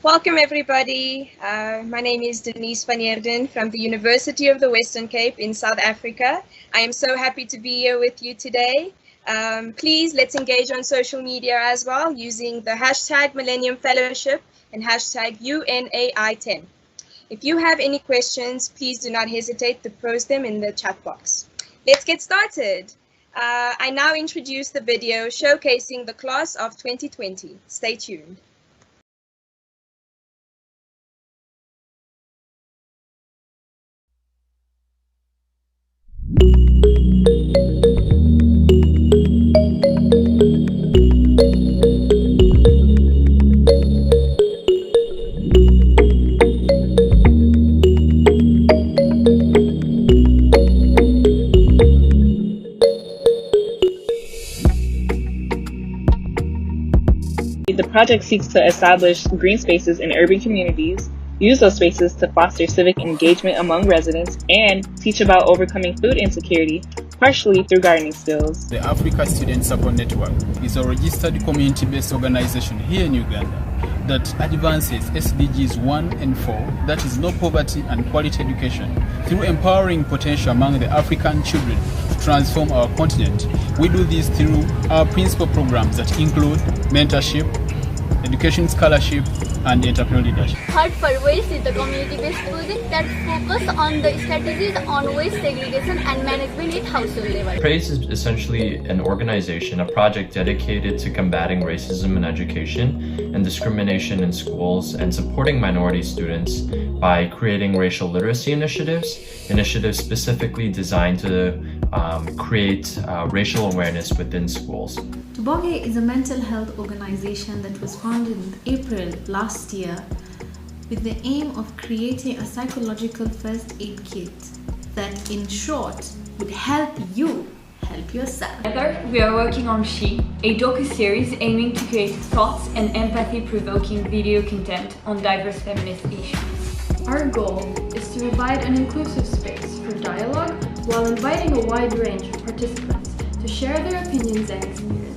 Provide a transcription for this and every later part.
Welcome everybody. My name is Denise van Eerden from the University of the Western Cape in South Africa. I am so happy to be here with you today. Please let's engage on social media as well using the hashtag Millennium Fellowship and hashtag UNAI10. If you have any questions, please do not hesitate to post them in the chat box. Let's get started. I now introduce the video showcasing the class of 2020. Stay tuned. The project seeks to establish green spaces in urban communities, use those spaces to foster civic engagement among residents, and teach about overcoming food insecurity, partially through gardening skills. The Africa Student Support Network is a registered community-based organization here in Uganda that advances SDGs 1 and 4, that is no poverty and quality education, through empowering potential among the African children to transform our continent. We do this through our principal programs that include mentorship, education scholarship, and entrepreneurial leadership. Heart for Waste is the community-based project that focuses on the strategies on waste segregation and management at household level. PRAISE is essentially an organization, a project dedicated to combating racism in education and discrimination in schools and supporting minority students by creating racial literacy initiatives specifically designed to create racial awareness within schools. Toboge is a mental health organization that was founded in April last year with the aim of creating a psychological first aid kit that, in short, would help you help yourself. Together, we are working on She, a docu-series aiming to create thoughts and empathy-provoking video content on diverse feminist issues. Our goal is to provide an inclusive space for dialogue while inviting a wide range of participants to share their opinions and experiences.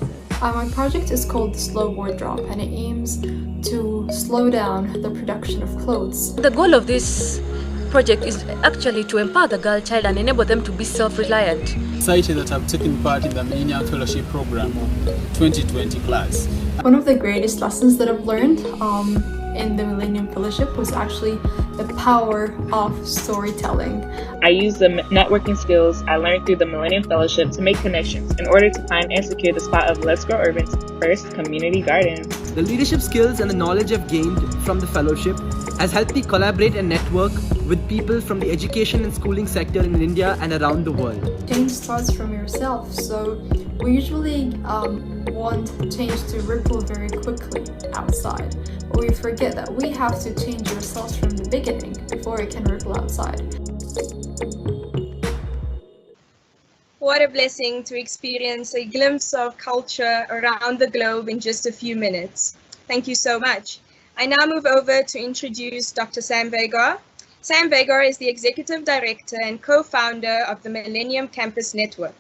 My project is called the Slow Wardrobe, and it aims to slow down the production of clothes. The goal of this project is actually to empower the girl child and enable them to be self-reliant. Excited that I've taken part in the Millennium Fellowship program 2020 class. One of the greatest lessons that I've learned in the Millennium Fellowship was actually the power of storytelling. I used the networking skills I learned through the Millennium Fellowship to make connections in order to find and secure the spot of Let's Grow Urban's first community garden. The leadership skills and the knowledge I've gained from the fellowship has helped me collaborate and network with people from the education and schooling sector in India and around the world. Change starts from yourself, so we usually want change to ripple very quickly outside, but we forget that we have to change ourselves from the beginning before it can ripple outside. What a blessing to experience a glimpse of culture around the globe in just a few minutes. Thank you so much. I now move over to introduce Dr. Sam Vagar. Sam Vagar is the Executive Director and co-founder of the Millennium Campus Network.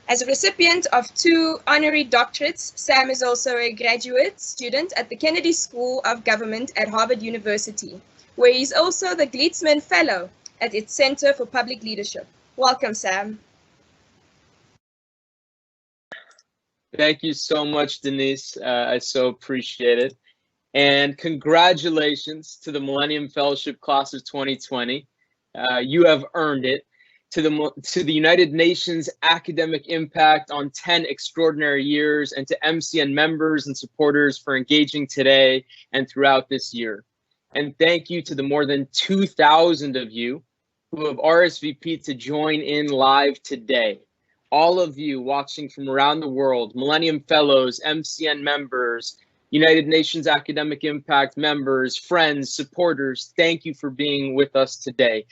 As a recipient of 2 honorary doctorates, Sam is also a graduate student at the Kennedy School of Government at Harvard University, where he's also the Millennium Fellow at its Center for Public Leadership. Welcome, Sam. Thank you so much, Denise. I so appreciate it. And congratulations to the Millennium Fellowship Class of 2020. You have earned it. To the United Nations Academic Impact on 10 Extraordinary Years, and to MCN members and supporters for engaging today and throughout this year. And thank you to the more than 2,000 of you who have RSVP'd to join in live today. All of you watching from around the world, Millennium Fellows, MCN members, United Nations Academic Impact members, friends, supporters, thank you for being with us today.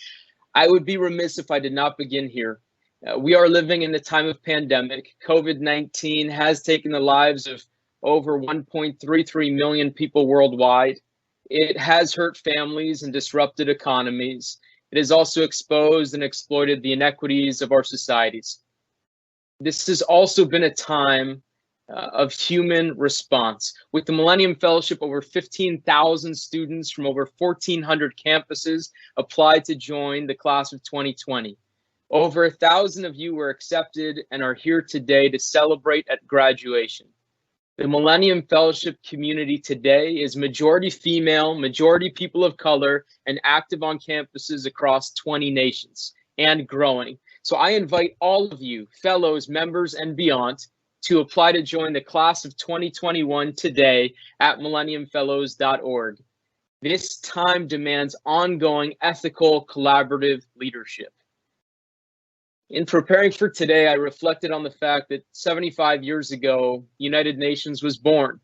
I would be remiss if I did not begin here. We are living in a time of pandemic. COVID-19 has taken the lives of over 1.33 million people worldwide. It has hurt families and disrupted economies. It has also exposed and exploited the inequities of our societies. This has also been a time of human response. With the Millennium Fellowship, over 15,000 students from over 1,400 campuses applied to join the class of 2020. Over 1,000 of you were accepted and are here today to celebrate at graduation. The Millennium Fellowship community today is majority female, majority people of color, and active on campuses across 20 nations and growing. So I invite all of you, fellows, members, and beyond, to apply to join the class of 2021 today at millenniumfellows.org. This time demands ongoing, ethical, collaborative leadership. In preparing for today, I reflected on the fact that 75 years ago, United Nations was born.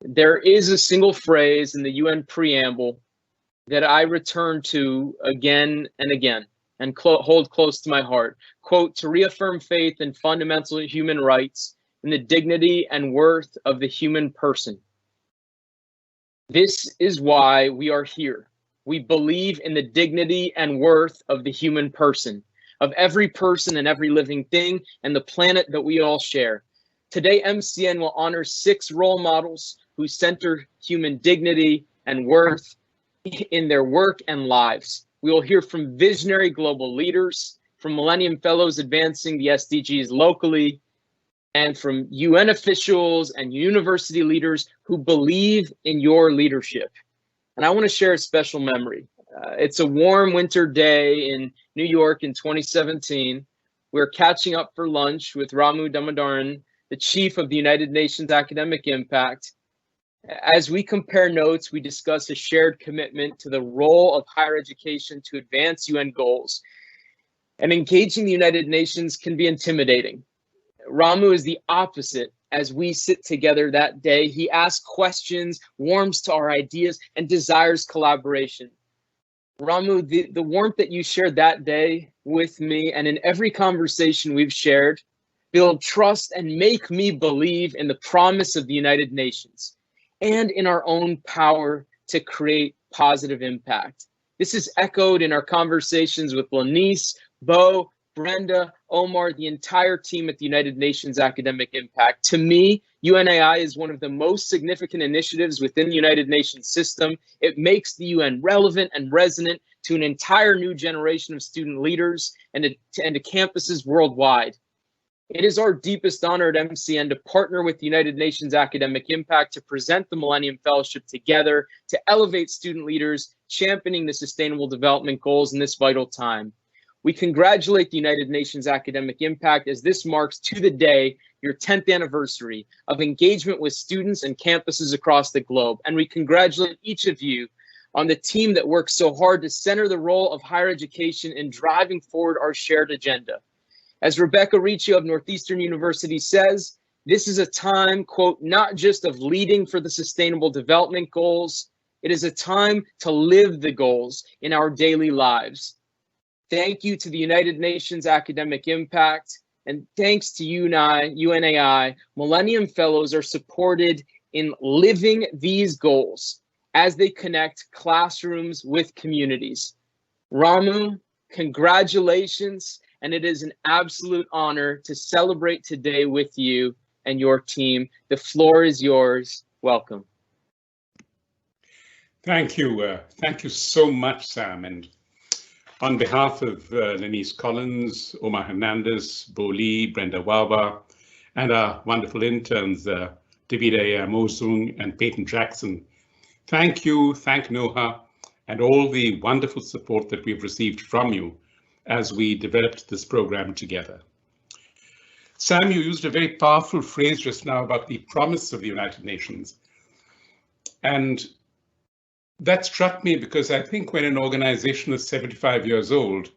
There is a single phrase in the UN preamble that I return to again and again and hold close to my heart. Quote, to reaffirm faith in fundamental human rights and the dignity and worth of the human person. This is why we are here. We believe in the dignity and worth of the human person, of every person and every living thing, and the planet that we all share. Today, MCN will honor 6 role models who center human dignity and worth in their work and lives. We will hear from visionary global leaders, from Millennium Fellows advancing the SDGs locally, and from UN officials and university leaders who believe in your leadership. And I want to share a special memory. It's a warm winter day in New York in 2017. We're catching up for lunch with Ramu Damodaran, the chief of the United Nations Academic Impact. As we compare notes, we discuss a shared commitment to the role of higher education to advance UN goals. And engaging the United Nations can be intimidating. Ramu is the opposite. As we sit together that day, he asks questions, warms to our ideas, and desires collaboration. Ramu, the warmth that you shared that day with me and in every conversation we've shared build trust and make me believe in the promise of the United Nations and in our own power to create positive impact. This is echoed in our conversations with Lanice, Bo, Brenda, Omar, the entire team at the United Nations Academic Impact. To me, UNAI is one of the most significant initiatives within the United Nations system. It makes the UN relevant and resonant to an entire new generation of student leaders and to campuses worldwide. It is our deepest honor at MCN to partner with the United Nations Academic Impact to present the Millennium Fellowship together to elevate student leaders, championing the Sustainable Development Goals in this vital time. We congratulate the United Nations Academic Impact as this marks to the day your 10th anniversary of engagement with students and campuses across the globe. And we congratulate each of you on the team that works so hard to center the role of higher education in driving forward our shared agenda. As Rebecca Riccio of Northeastern University says, this is a time, quote, not just of leading for the Sustainable Development Goals, it is a time to live the goals in our daily lives. Thank you to the United Nations Academic Impact, and thanks to UNAI, Millennium Fellows are supported in living these goals as they connect classrooms with communities. Ramu, congratulations, and it is an absolute honor to celebrate today with you and your team. The floor is yours. Welcome. Thank you. Thank you so much, Sam. And on behalf of Lanice Collins, Omar Hernandez, Bo Lee, Brenda Wawa, and our wonderful interns, Davida Mosung and Peyton Jackson, thank you, thank Noha, and all the wonderful support that we've received from you as we developed this program together. Sam, you used a very powerful phrase just now about the promise of the United Nations. And that struck me because I think when an organization is 75 years old,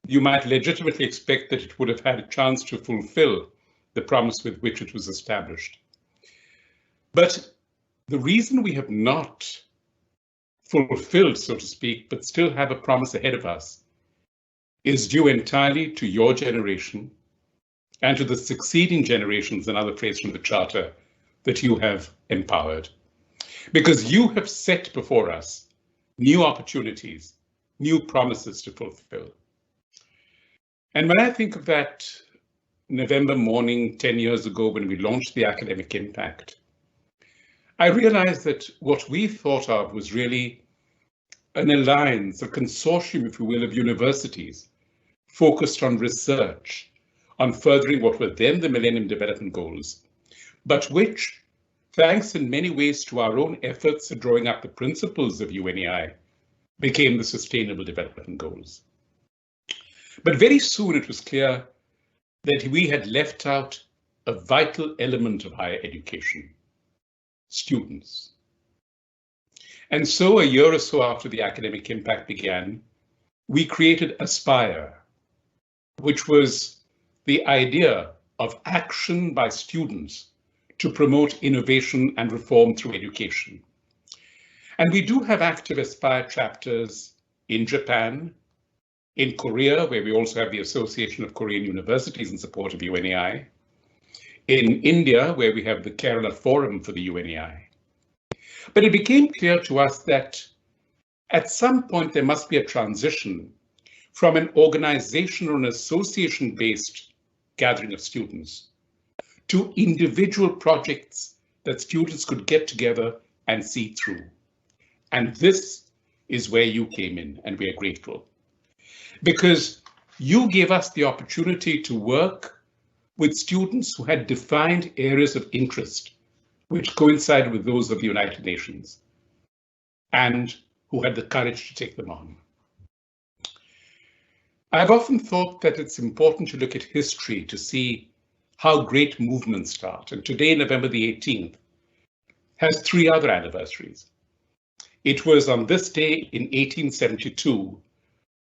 you might legitimately expect that it would have had a chance to fulfill the promise with which it was established. But the reason we have not fulfilled, so to speak, but still have a promise ahead of us, is due entirely to your generation and to the succeeding generations, another phrase from the Charter, that you have empowered. Because you have set before us new opportunities, new promises to fulfill. And when I think of that November morning 10 years ago when we launched the Academic Impact, I realized that what we thought of was really an alliance, a consortium, if you will, of universities focused on research, on furthering what were then the Millennium Development Goals, but which, thanks in many ways to our own efforts at drawing up the principles of UNAI, became the Sustainable Development Goals. But very soon it was clear that we had left out a vital element of higher education: students. And so a year or so after the Academic Impact began, we created Aspire, which was the idea of action by students to promote innovation and reform through education. And we do have active Aspire chapters in Japan, in Korea, where we also have the Association of Korean Universities in support of UNAI, in India, where we have the Kerala Forum for the UNAI. But it became clear to us that at some point there must be a transition from an organization or an association-based gathering of students to individual projects that students could get together and see through. And this is where you came in, and we are grateful. Because you gave us the opportunity to work with students who had defined areas of interest which coincided with those of the United Nations, and who had the courage to take them on. I've often thought that it's important to look at history to see how great movements start, and today, November the 18th, has 3 other anniversaries. It was on this day in 1872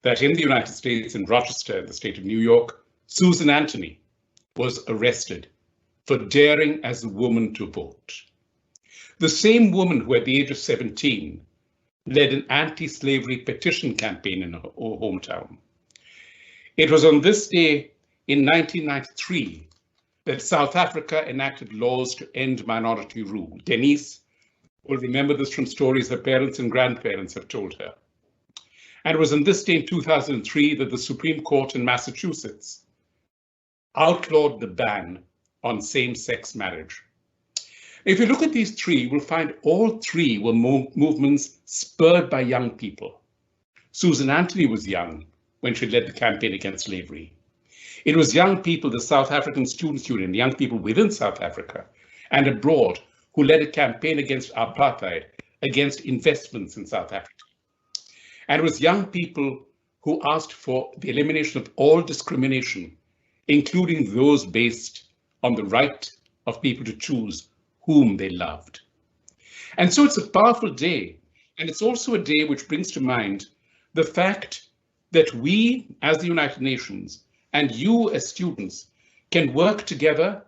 that in the United States, in Rochester, in the state of New York, Susan Anthony was arrested for daring as a woman to vote. The same woman who at the age of 17 led an anti-slavery petition campaign in her hometown. It was on this day in 1993 that South Africa enacted laws to end minority rule. Denise will remember this from stories her parents and grandparents have told her. And it was on this day in 2003 that the Supreme Court in Massachusetts outlawed the ban on same-sex marriage. If you look at these 3, we'll find all 3 were movements spurred by young people. Susan Anthony was young when she led the campaign against slavery. It was young people, the South African Students' Union, young people within South Africa and abroad, who led a campaign against apartheid, against investments in South Africa. And it was young people who asked for the elimination of all discrimination, including those based on the right of people to choose whom they loved. And so it's a powerful day, and it's also a day which brings to mind the fact that we, as the United Nations, and you as students, can work together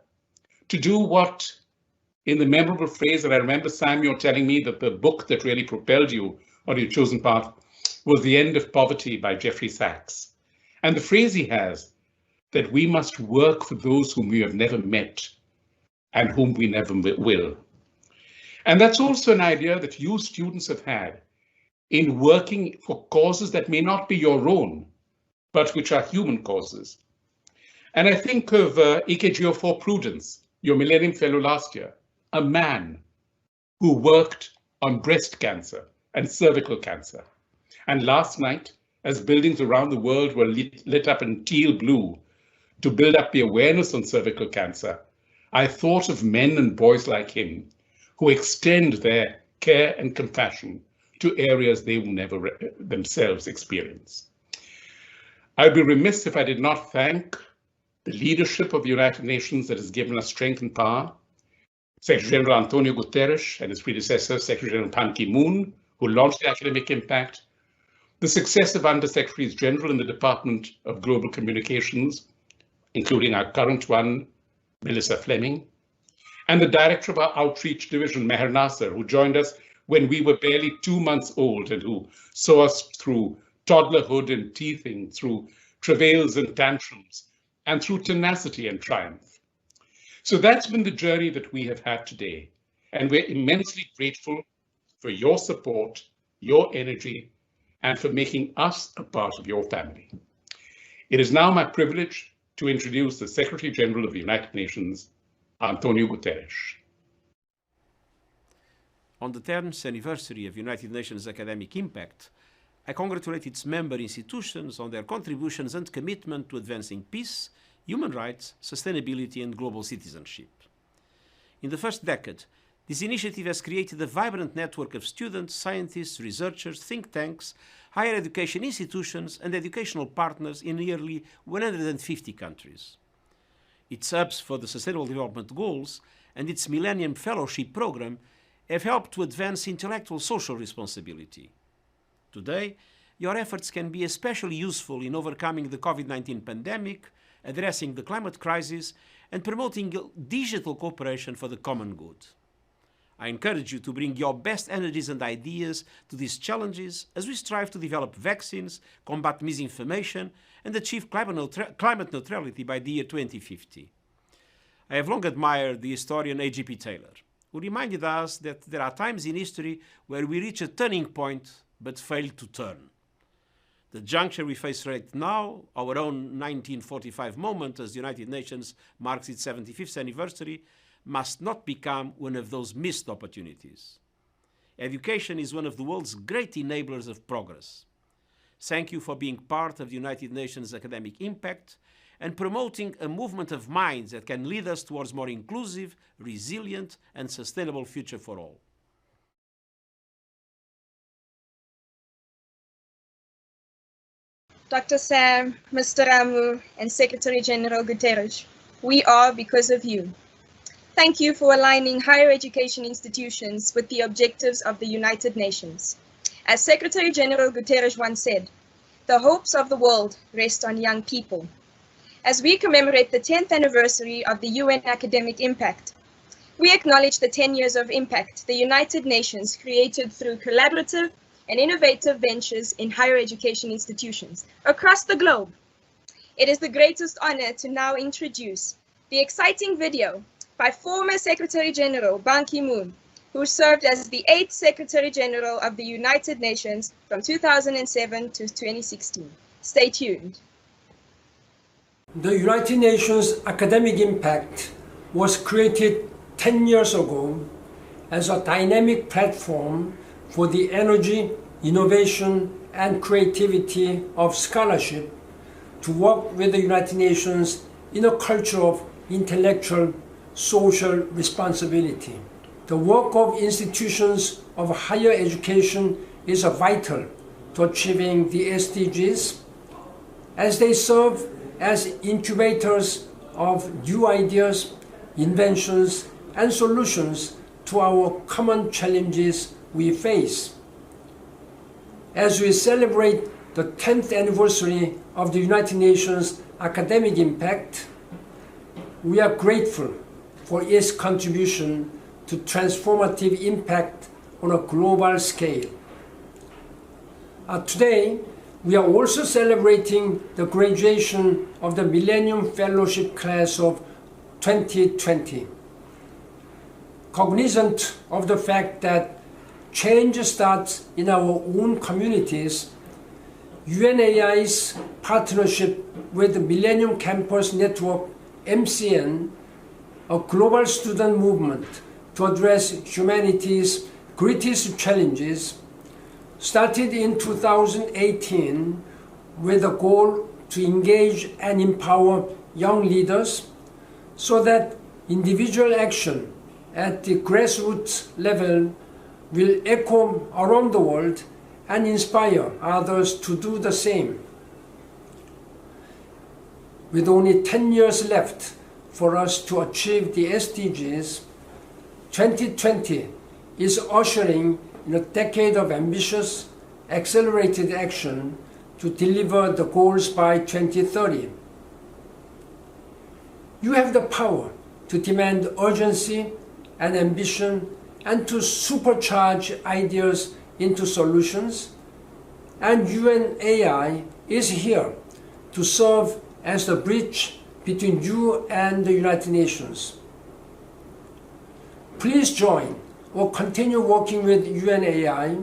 to do what, in the memorable phrase that I remember Samuel telling me that the book that really propelled you on your chosen path was The End of Poverty by Jeffrey Sachs. And the phrase he has, that we must work for those whom we have never met and whom we never will. And that's also an idea that you students have had in working for causes that may not be your own, but which are human causes. And I think of Ikejiofo Prudence, your Millennium Fellow last year, a man who worked on breast cancer and cervical cancer. And last night, as buildings around the world were lit up in teal blue to build up the awareness on cervical cancer, I thought of men and boys like him who extend their care and compassion to areas they will never themselves experience. I'd be remiss if I did not thank the leadership of the United Nations that has given us strength and power, Secretary General Antonio Guterres and his predecessor, Secretary General Ban Ki-moon, who launched the Academic Impact, the successive Undersecretaries General in the Department of Global Communications, including our current one, Melissa Fleming, and the director of our outreach division, Meher Nasser, who joined us when we were barely 2 months old and who saw us through toddlerhood and teething, through travails and tantrums, and through tenacity and triumph. So that's been the journey that we have had today, and we're immensely grateful for your support, your energy, and for making us a part of your family. It is now my privilege to introduce the Secretary General of the United Nations, Antonio Guterres. On the 10th anniversary of United Nations Academic Impact, I congratulate its member institutions on their contributions and commitment to advancing peace, human rights, sustainability, and global citizenship. In the first decade, this initiative has created a vibrant network of students, scientists, researchers, think tanks, higher education institutions, and educational partners in nearly 150 countries. Its hubs for the Sustainable Development Goals and its Millennium Fellowship program have helped to advance intellectual social responsibility. Today, your efforts can be especially useful in overcoming the COVID-19 pandemic, addressing the climate crisis, and promoting digital cooperation for the common good. I encourage you to bring your best energies and ideas to these challenges as we strive to develop vaccines, combat misinformation, and achieve climate neutrality by the year 2050. I have long admired the historian A.G.P. Taylor, who reminded us that there are times in history where we reach a turning point but fail to turn. The juncture we face right now, our own 1945 moment as the United Nations marks its 75th anniversary, must not become one of those missed opportunities. Education is one of the world's great enablers of progress. Thank you for being part of the United Nations Academic Impact and promoting a movement of minds that can lead us towards more inclusive, resilient, and sustainable future for all. Dr. Sam, Mr. Ramu, and Secretary General Guterres, we are because of you. Thank you for aligning higher education institutions with the objectives of the United Nations. As Secretary General Guterres once said, the hopes of the world rest on young people. As we commemorate the 10th anniversary of the UN Academic Impact, we acknowledge the 10 years of impact the United Nations created through collaborative and innovative ventures in higher education institutions across the globe. It is the greatest honor to now introduce the exciting video by former Secretary General Ban Ki-moon, who served as the 8th Secretary General of the United Nations from 2007 to 2016. Stay tuned. The United Nations Academic Impact was created 10 years ago as a dynamic platform for the energy, innovation, and creativity of scholarship to work with the United Nations in a culture of intellectual, social responsibility. The work of institutions of higher education is vital to achieving the SDGs, as they serve as incubators of new ideas, inventions, and solutions to our common challenges we face. As we celebrate the 10th anniversary of the United Nations Academic Impact, we are grateful for its contribution to transformative impact on a global scale. Today, we are also celebrating the graduation of the Millennium Fellowship class of 2020. Cognizant of the fact that change starts in our own communities, UNAI's partnership with the Millennium Campus Network, MCN, a global student movement to address humanity's greatest challenges, started in 2018 with a goal to engage and empower young leaders so that individual action at the grassroots level will echo around the world and inspire others to do the same. With only 10 years left for us to achieve the SDGs, 2020 is ushering in a decade of ambitious, accelerated action to deliver the goals by 2030. You have the power to demand urgency and ambition and to supercharge ideas into solutions. And UNAI is here to serve as the bridge between you and the United Nations. Please join or continue working with UNAI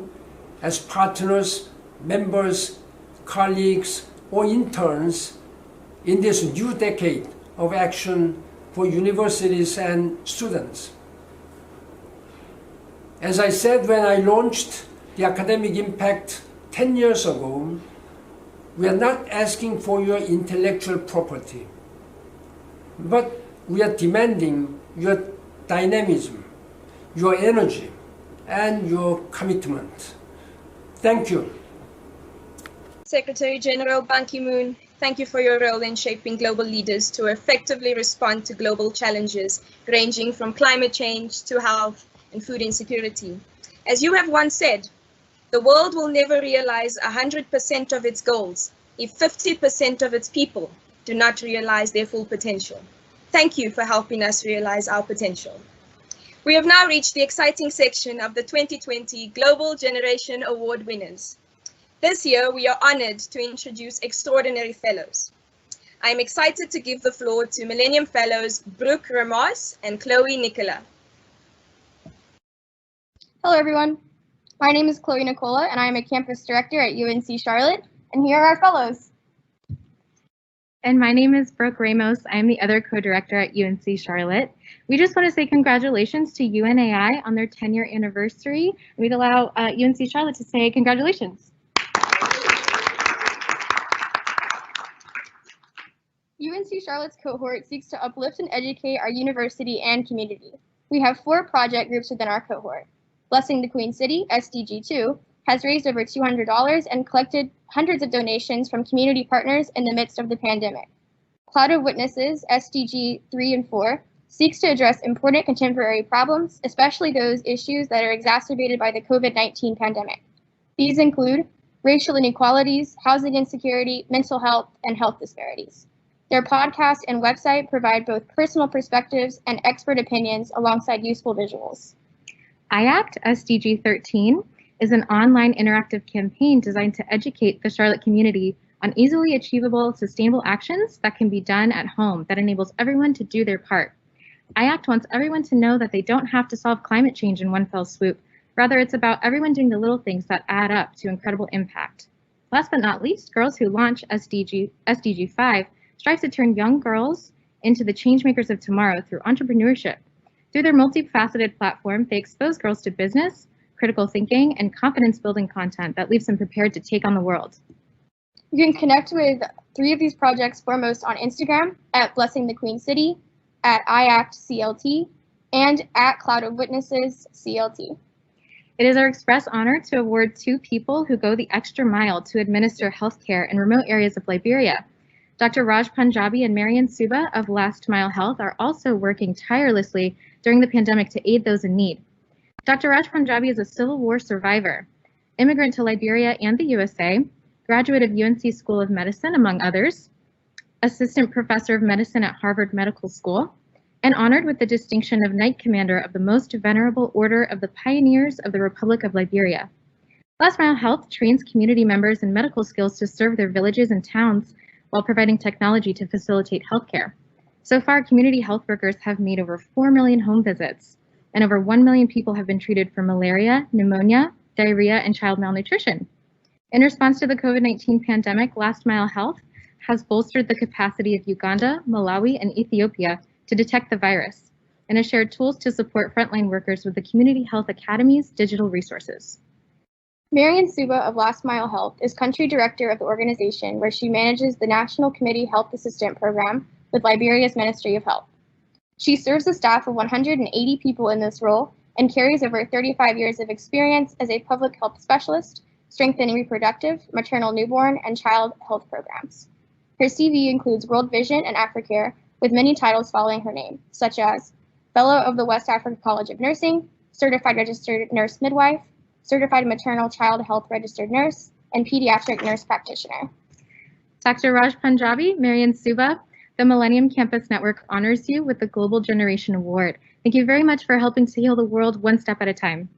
as partners, members, colleagues, or interns in this new decade of action for universities and students. As I said when I launched the academic impact 10 years ago, we are not asking for your intellectual property, but we are demanding your dynamism, your energy, and your commitment. Thank you. Secretary General Ban Ki-moon, thank you for your role in shaping global leaders to effectively respond to global challenges ranging from climate change to health and food insecurity. As you have once said, the world will never realize 100% of its goals if 50% of its people do not realize their full potential. Thank you for helping us realize our potential. We have now reached the exciting section of the 2020 Global Generation Award winners. This year, we are honored to introduce extraordinary fellows. I am excited to give the floor to Millennium Fellows Brooke Ramos and Chloe Nicola. Hello, everyone. My name is Chloe Nicola, and I am a campus director at UNC Charlotte, and here are our fellows. And my name is Brooke Ramos. I'm the other co-director at UNC Charlotte. We just want to say congratulations to UNAI on their 10-year anniversary. We'd allow UNC Charlotte to say congratulations. UNC Charlotte's cohort seeks to uplift and educate our university and community. We have 4 project groups within our cohort. Blessing the Queen City, SDG 2, has raised over $200 and collected hundreds of donations from community partners in the midst of the pandemic. Cloud of Witnesses, SDG 3 and 4, seeks to address important contemporary problems, especially those issues that are exacerbated by the COVID-19 pandemic. These include racial inequalities, housing insecurity, mental health, and health disparities. Their podcast and website provide both personal perspectives and expert opinions alongside useful visuals. IACT SDG 13 is an online interactive campaign designed to educate the Charlotte community on easily achievable, sustainable actions that can be done at home that enables everyone to do their part. IACT wants everyone to know that they don't have to solve climate change in one fell swoop. Rather, it's about everyone doing the little things that add up to incredible impact. Last but not least, Girls Who Launch SDG 5 strives to turn young girls into the changemakers of tomorrow through entrepreneurship. Through their multifaceted platform, they expose girls to business, critical thinking, and confidence-building content that leaves them prepared to take on the world. You can connect with 3 of these projects foremost on Instagram at Blessing the Queen City, at IACT-CLT, and at Cloud of Witnesses CLT. It is our express honor to award 2 people who go the extra mile to administer healthcare in remote areas of Liberia. Dr. Raj Punjabi and Marian Suba of Last Mile Health are also working tirelessly during the pandemic to aid those in need. Dr. Raj Punjabi is a Civil War survivor, immigrant to Liberia and the USA, graduate of UNC School of Medicine, among others, assistant professor of medicine at Harvard Medical School, and honored with the distinction of Knight Commander of the Most Venerable Order of the Pioneers of the Republic of Liberia. Last Mile Health trains community members in medical skills to serve their villages and towns while providing technology to facilitate healthcare. So far, community health workers have made over 4 million home visits, and over 1 million people have been treated for malaria, pneumonia, diarrhea, and child malnutrition. In response to the COVID-19 pandemic, Last Mile Health has bolstered the capacity of Uganda, Malawi, and Ethiopia to detect the virus, and has shared tools to support frontline workers with the Community Health Academy's digital resources. Marian Suba of Last Mile Health is country director of the organization, where she manages the National Committee Health Assistant Program with Liberia's Ministry of Health. She serves a staff of 180 people in this role and carries over 35 years of experience as a public health specialist, strengthening reproductive, maternal newborn, and child health programs. Her CV includes World Vision and AfriCare, with many titles following her name, such as Fellow of the West Africa College of Nursing, Certified Registered Nurse Midwife, Certified Maternal Child Health Registered Nurse, and Pediatric Nurse Practitioner. Dr. Raj Punjabi, Marian Suba, the Millennium Campus Network honors you with the Global Generation Award. Thank you very much for helping to heal the world one step at a time.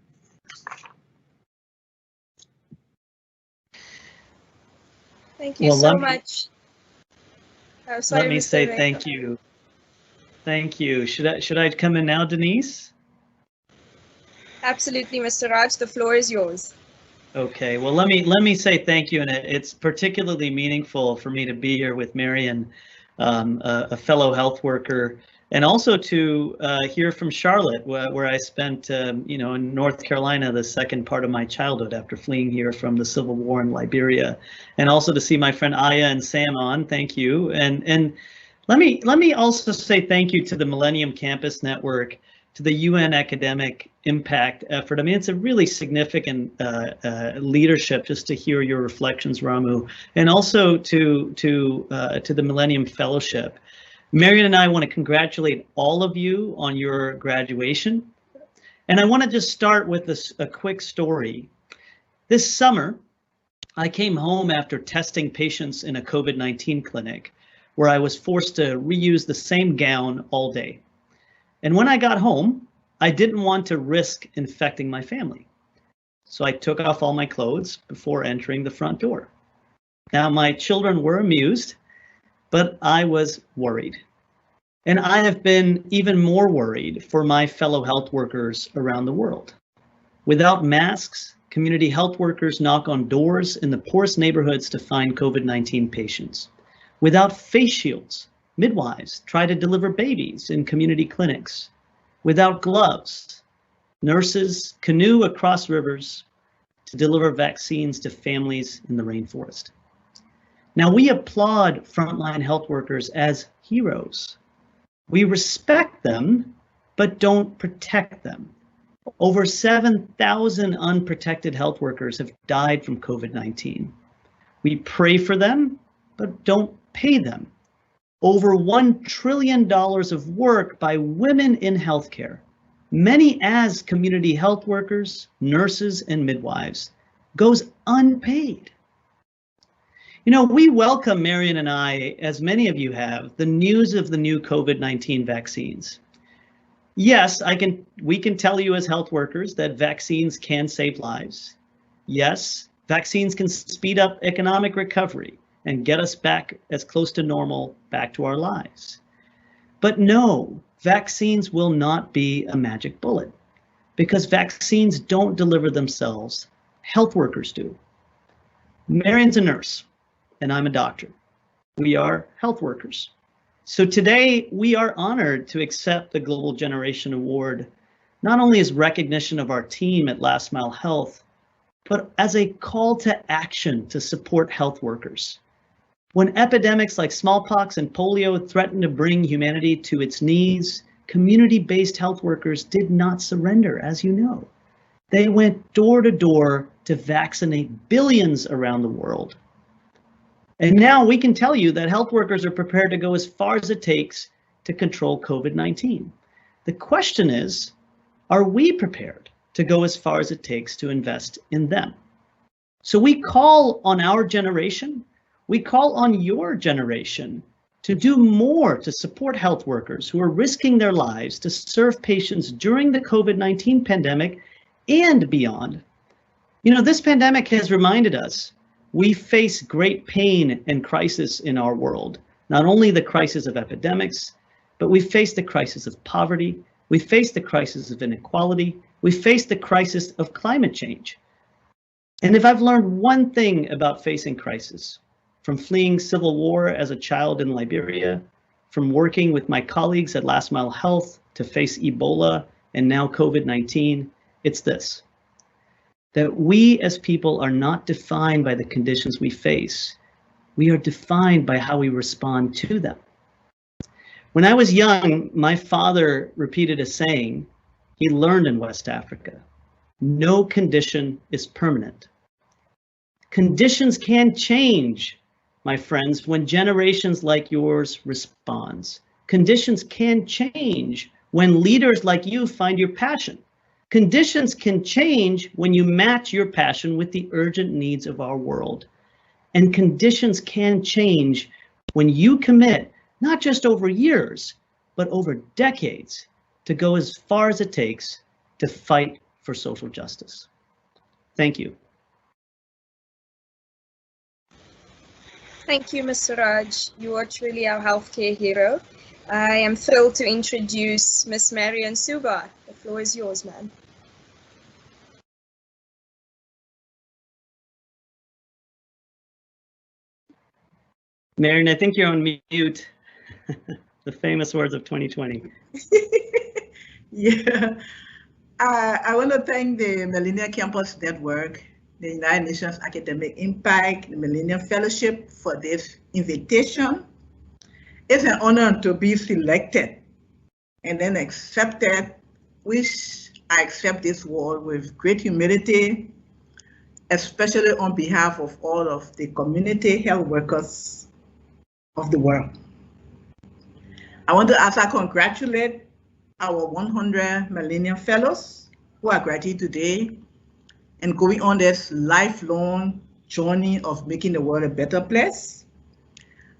Thank you so much. Let me say thank you. Thank you. Should I come in now, Denise? Absolutely, Mr. Raj. The floor is yours. Okay. Well, let me say thank you, and it's particularly meaningful for me to be here with Marion, a fellow health worker, and also to hear from Charlotte, where I spent, in North Carolina, the second part of my childhood after fleeing here from the Civil War in Liberia, and also to see my friend Aya and Sam on. Thank you, and let me also say thank you to the Millennium Campus Network, to the UN Academic Impact effort. I mean, it's a really significant leadership just to hear your reflections, Ramu, and also to the Millennium Fellowship. Marion and I want to congratulate all of you on your graduation. And I want to just start with a quick story. This summer, I came home after testing patients in a COVID-19 clinic where I was forced to reuse the same gown all day. And when I got home, I didn't want to risk infecting my family. So I took off all my clothes before entering the front door. Now, my children were amused, but I was worried. And I have been even more worried for my fellow health workers around the world. Without masks, community health workers knock on doors in the poorest neighborhoods to find COVID-19 patients. Without face shields, midwives try to deliver babies in community clinics. Without gloves, nurses canoe across rivers to deliver vaccines to families in the rainforest. Now, we applaud frontline health workers as heroes. We respect them, but don't protect them. Over 7,000 unprotected health workers have died from COVID-19. We pray for them, but don't pay them. Over $1 trillion of work by women in healthcare, many as community health workers, nurses, and midwives, goes unpaid. You know, we welcome, Marion and I, as many of you have, the news of the new COVID-19 vaccines. Yes, we can tell you as health workers that vaccines can save lives. Yes, vaccines can speed up economic recovery and get us back as close to normal, back to our lives. But no, vaccines will not be a magic bullet because vaccines don't deliver themselves. Health workers do. Marion's a nurse and I'm a doctor. We are health workers. So today we are honored to accept the Global Generation Award, not only as recognition of our team at Last Mile Health, but as a call to action to support health workers. When epidemics like smallpox and polio threatened to bring humanity to its knees, community-based health workers did not surrender, as you know. They went door to door to vaccinate billions around the world. And now we can tell you that health workers are prepared to go as far as it takes to control COVID-19. The question is, are we prepared to go as far as it takes to invest in them? So we call on our generation, we call on your generation to do more to support health workers who are risking their lives to serve patients during the COVID-19 pandemic and beyond. You know, this pandemic has reminded us we face great pain and crisis in our world. Not only the crisis of epidemics, but we face the crisis of poverty, we face the crisis of inequality, we face the crisis of climate change. And if I've learned one thing about facing crisis, from fleeing civil war as a child in Liberia, from working with my colleagues at Last Mile Health to face Ebola and now COVID-19, it's this: that we as people are not defined by the conditions we face. We are defined by how we respond to them. When I was young, my father repeated a saying he learned in West Africa: no condition is permanent. Conditions can change, my friends, when generations like yours responds. Conditions can change when leaders like you find your passion. Conditions can change when you match your passion with the urgent needs of our world. And conditions can change when you commit not just over years, but over decades, to go as far as it takes to fight for social justice. Thank you. Thank you, Mr. Raj. You are truly our healthcare hero. I am thrilled to introduce Ms. Marian Suba. The floor is yours, ma'am. Marian, I think you're on mute. The famous words of 2020. Yeah, I want to thank the Millennium Campus Network, the United Nations Academic Impact, the Millennium Fellowship for this invitation. It's an honor to be selected and then accepted, which I accept this award with great humility, especially on behalf of all of the community health workers of the world. I want to also congratulate our 100 Millennium Fellows who are graduating today and going on this lifelong journey of making the world a better place.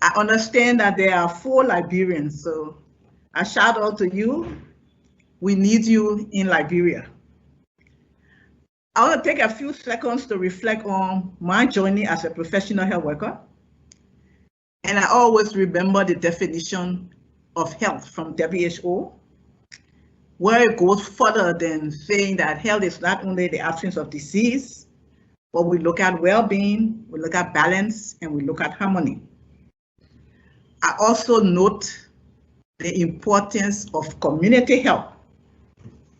I understand that there are 4 Liberians, so a shout out to you. We need you in Liberia. I want to take a few seconds to reflect on my journey as a professional health worker. And I always remember the definition of health from WHO, where it goes further than saying that health is not only the absence of disease, but we look at well-being, we look at balance, and we look at harmony. I also note the importance of community health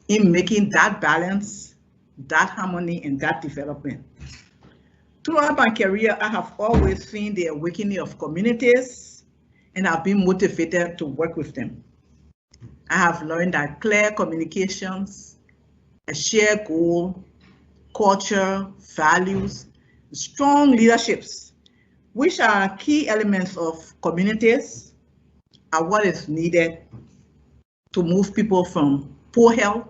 in making that balance, that harmony, and that development. Throughout my career, I have always seen the awakening of communities, and I've been motivated to work with them. I have learned that clear communications, a shared goal, culture, values, strong leaderships, which are key elements of communities, are what is needed to move people from poor health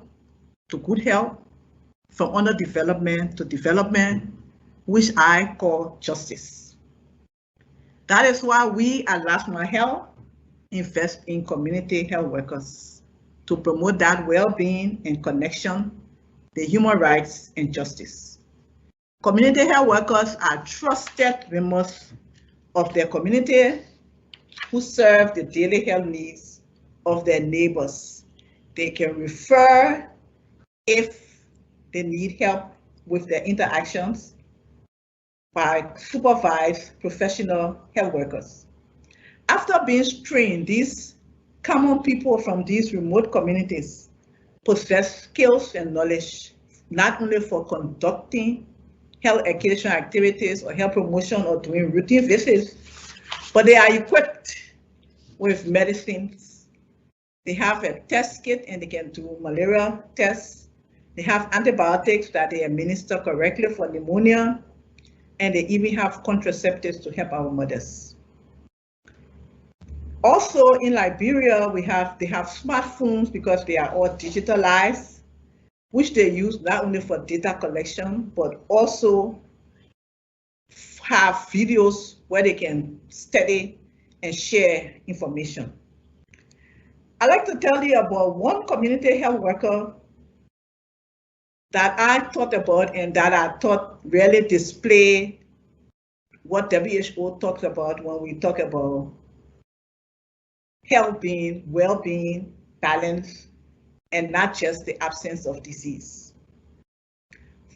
to good health, from underdevelopment to development, which I call justice. That is why we at Last Mile Health invest in community health workers to promote that well-being and connection, the human rights and justice. Community health workers are trusted members of their community who serve the daily health needs of their neighbors. They can refer if they need help with their interactions by supervised professional health workers. After being trained, these common people from these remote communities possess skills and knowledge, not only for conducting health education activities or health promotion or doing routine visits, but they are equipped with medicines. They have a test kit and they can do malaria tests. They have antibiotics that they administer correctly for pneumonia, and they even have contraceptives to help our mothers. Also in Liberia, they have smartphones because they are all digitalized, which they use not only for data collection, but also have videos where they can study and share information. I'd like to tell you about one community health worker that I thought about and that I thought really display what WHO talks about when we talk about health being, well-being, balance, and not just the absence of disease.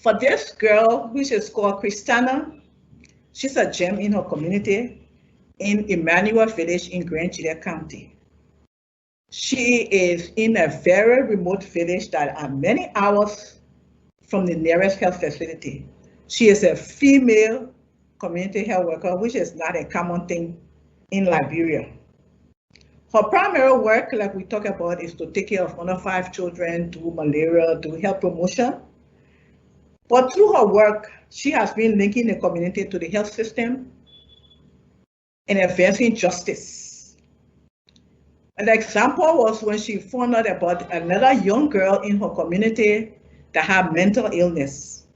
For this girl, which is called Christina, she's a gem in her community in Emmanuel Village in Grand Chile County. She is in a very remote village that are many hours from the nearest health facility. She is a female community health worker, which is not a common thing in Liberia. Her primary work, like we talk about, is to take care of under 5 children, do malaria, do health promotion. But through her work, she has been linking the community to the health system and advancing justice. An example was when she found out about another young girl in her community that had mental illness.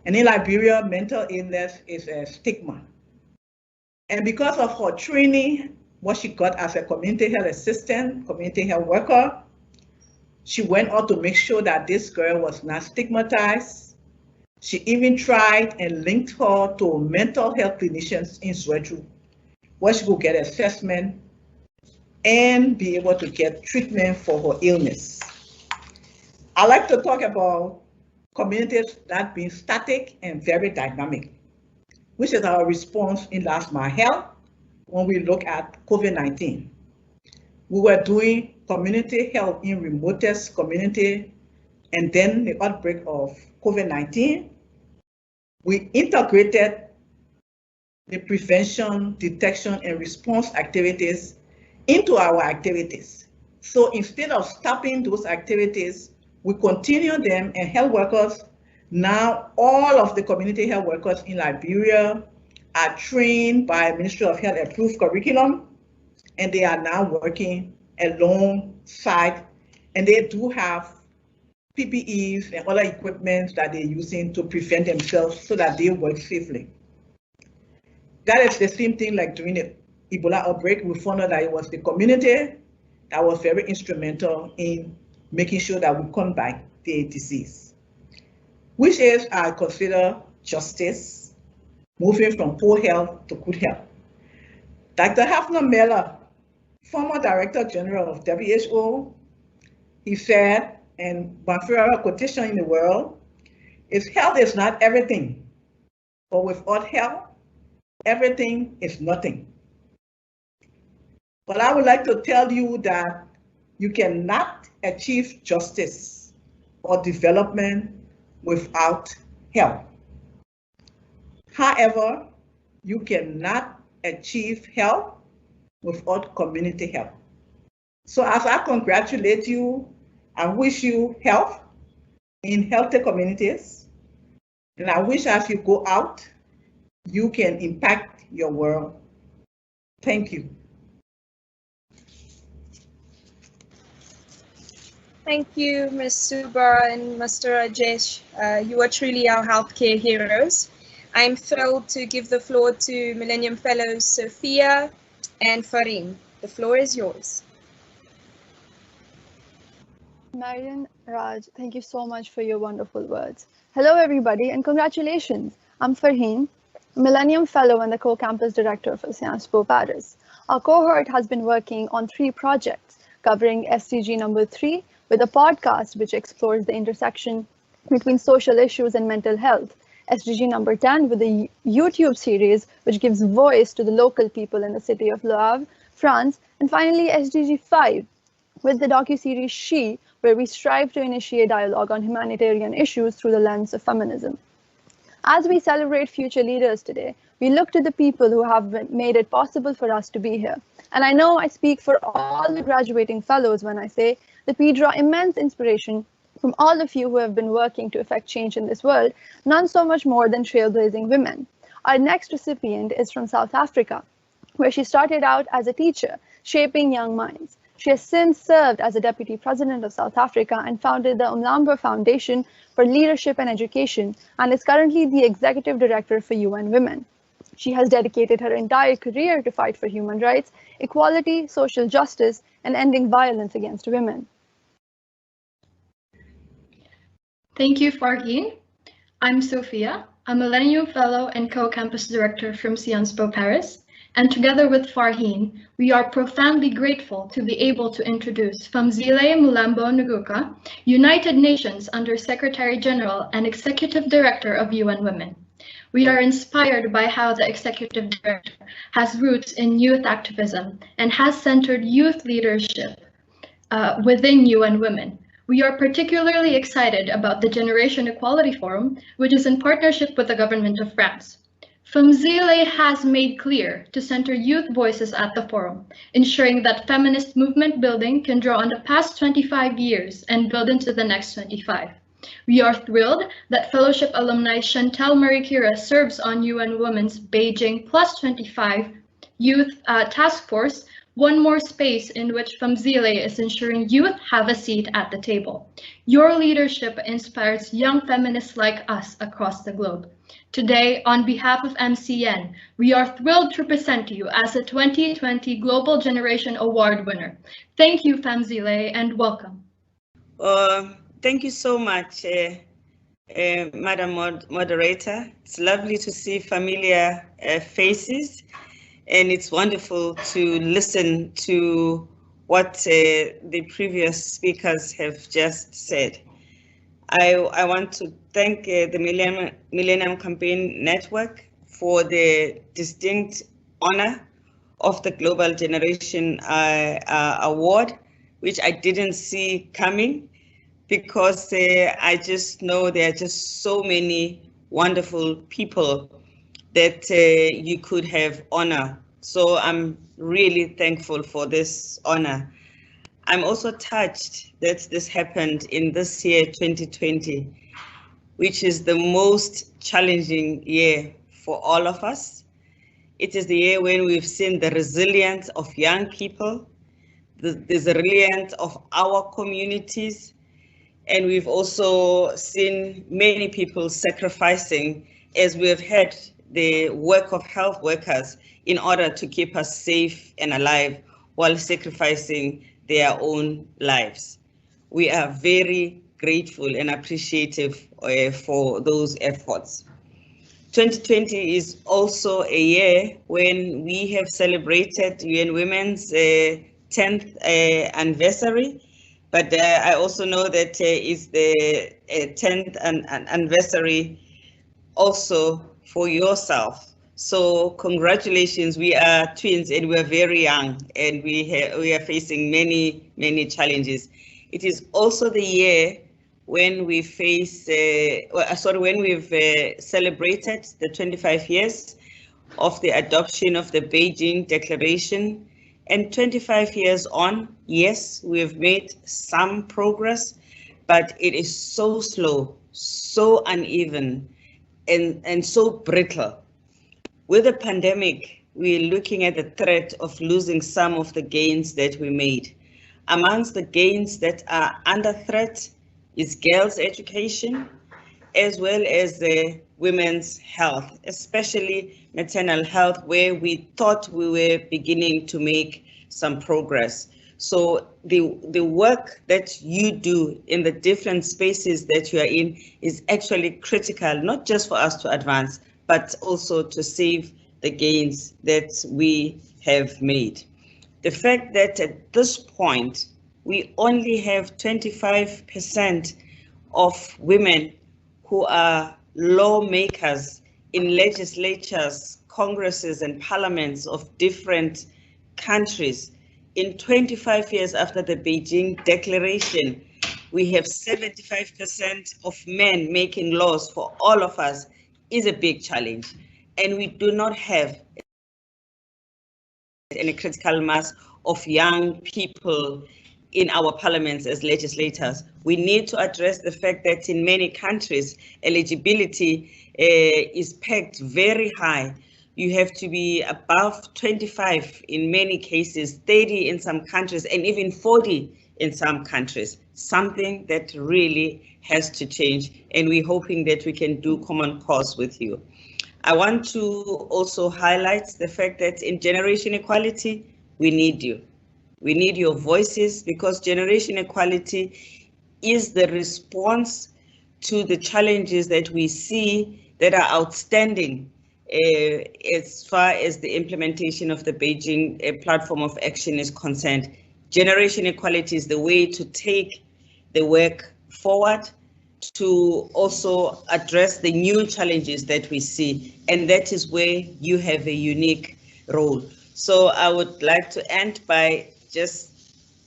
And in Liberia, mental illness is a stigma. And because of her training what she got as a community health assistant, community health worker. She went on to make sure that this girl was not stigmatized. She even tried and linked her to mental health clinicians in Swedru, where she could get assessment and be able to get treatment for her illness. I like to talk about communities that being static and very dynamic, which is our response in last mile health when we look at COVID-19. We were doing community health in remotest community, and then the outbreak of COVID-19, we integrated the prevention, detection, and response activities into our activities. So instead of stopping those activities, we continue them, and health workers, now all of the community health workers in Liberia are trained by Ministry of Health approved curriculum, and they are now working alongside, and they do have PPEs and other equipment that they're using to prevent themselves so that they work safely. That is the same thing like during the Ebola outbreak. We found out that it was the community that was very instrumental in making sure that we combat the disease, which is, I consider, justice, moving from poor health to good health. Dr. Hafner Miller, former Director General of WHO, he said, and my favorite quotation in the world is, health is not everything, but without health, everything is nothing. But I would like to tell you that you cannot achieve justice or development without health. However, you cannot achieve health without community health. So as I congratulate you, I wish you health in healthy communities, and I wish as you go out, you can impact your world. Thank you. Thank you, Ms. Suba and Mr. Rajesh. You are truly our healthcare heroes. I'm thrilled to give the floor to Millennium Fellows Sophia and Farin. The floor is yours. Marian, Raj, thank you so much for your wonderful words. Hello, everybody, and congratulations. I'm Farheen, Millennium Fellow and the Co-Campus Director for Sciences Po Paris. Our cohort has been working on 3 projects covering SDG number 3 with a podcast which explores the intersection between social issues and mental health, SDG number 10 with a YouTube series which gives voice to the local people in the city of Le Havre, France, and finally SDG 5 with the docuseries She, where we strive to initiate dialogue on humanitarian issues through the lens of feminism. As we celebrate future leaders today, we look to the people who have made it possible for us to be here. And I know I speak for all the graduating fellows when I say that we draw immense inspiration from all of you who have been working to effect change in this world, none so much more than trailblazing women. Our next recipient is from South Africa, where she started out as a teacher, shaping young minds. She has since served as a deputy president of South Africa and founded the Umlambo Foundation for Leadership and Education, and is currently the executive director for UN Women. She has dedicated her entire career to fight for human rights, equality, social justice, and ending violence against women. Thank you, Farheen. I'm Sophia, a Millennium Fellow and Co-Campus Director from Sciences Po Paris. And together with Farheen, we are profoundly grateful to be able to introduce Famzile Mulambo Nguka, United Nations Under Secretary General and Executive Director of UN Women. We are inspired by how the Executive Director has roots in youth activism and has centered youth leadership within UN Women. We are particularly excited about the Generation Equality Forum, which is in partnership with the government of France. Famzile has made clear to center youth voices at the forum, ensuring that feminist movement building can draw on the past 25 years and build into the next 25. We are thrilled that Fellowship alumni Chantal Marikira serves on UN Women's Beijing Plus 25 Youth Task Force, one more space in which Famzile is ensuring youth have a seat at the table. Your leadership inspires young feminists like us across the globe. Today, on behalf of MCN, we are thrilled to present you as a 2020 Global Generation Award winner. Thank you, Famzile, and welcome. Thank you so much, Madam Moderator. It's lovely to see familiar faces, and it's wonderful to listen to what the previous speakers have just said. I want to thank the Millennium Campaign Network for the distinct honor of the Global Generation Award, which I didn't see coming, because I just know there are just so many wonderful people that you could have honor. So I'm really thankful for this honor. I'm also touched that this happened in this year, 2020, which is the most challenging year for all of us. It is the year when we've seen the resilience of young people, the resilience of our communities, and we've also seen many people sacrificing, as we've had the work of health workers in order to keep us safe and alive while sacrificing their own lives. We are very grateful and appreciative for those efforts. 2020 is also a year when we have celebrated UN Women's 10th anniversary, but I also know that it's the 10th anniversary also for yourself. So congratulations, we are twins and we're very young, and we are facing many challenges. It is also the year when we face, when we've celebrated the 25 years of the adoption of the Beijing Declaration. And 25 years on, yes, we've made some progress, but it is so slow, so uneven, and so brittle. With the pandemic, we're looking at the threat of losing some of the gains that we made. Amongst the gains that are under threat is girls' education, as well as women's health, especially maternal health, where we thought we were beginning to make some progress. So the work that you do in the different spaces that you are in is actually critical, not just for us to advance, but also to save the gains that we have made. The fact that at this point, we only have 25% of women who are lawmakers in legislatures, congresses, and parliaments of different countries. In 25 years after the Beijing Declaration, we have 75% of men making laws for all of us is a big challenge. And we do not have any critical mass of young people in our parliaments as legislators. We need to address the fact that in many countries, eligibility is pegged very high. You have to be above 25 in many cases, 30 in some countries, and even 40 in some countries. Something that really has to change, and we're hoping that we can do common cause with you. I want to also highlight the fact that in generation equality, we need you. We need your voices, because generation equality is the response to the challenges that we see that are outstanding as far as the implementation of the Beijing Platform of Action is concerned. Generation equality is the way to take the work forward, to also address the new challenges that we see, and that is where you have a unique role. So I would like to end by just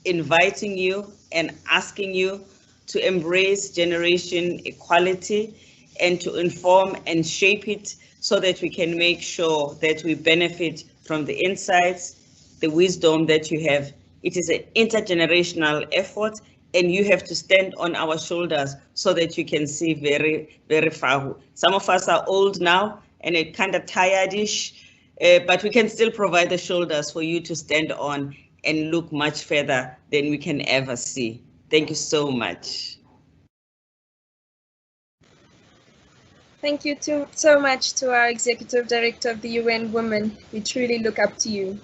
inviting you and asking you to embrace generation equality and to inform and shape it so that we can make sure that we benefit from the insights, the wisdom that you have. It is an intergenerational effort, and you have to stand on our shoulders so that you can see very, very far. Some of us are old now and it kind of tired-ish, but we can still provide the shoulders for you to stand on and look much further than we can ever see. Thank you so much. Thank you so much to our Executive Director of the UN Women. We truly look up to you.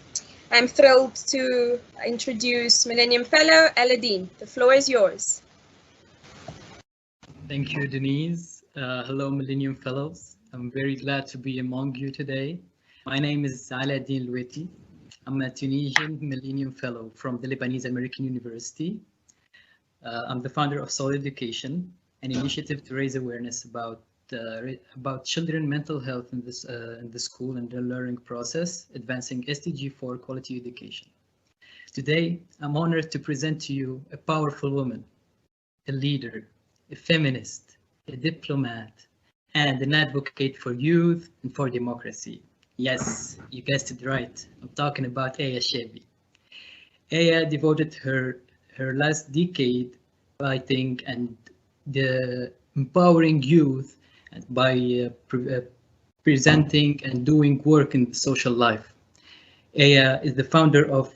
I'm thrilled to introduce Millennium Fellow Aladdin. The floor is yours. Thank you, Denise. Hello, Millennium Fellows. I'm very glad to be among you today. My name is Aladdin Loueti. I'm a Tunisian Millennium Fellow from the Lebanese American University. I'm the founder of Soul Education, an initiative to raise awareness about children mental health in the school and the learning process, advancing SDG 4 quality education. Today, I'm honored to present to you a powerful woman, a leader, a feminist, a diplomat, and an advocate for youth and for democracy. Yes, you guessed it right. I'm talking about Aya Chebbi. Aya devoted her last decade fighting and empowering youth by presenting and doing work in the social life. Aya is the founder of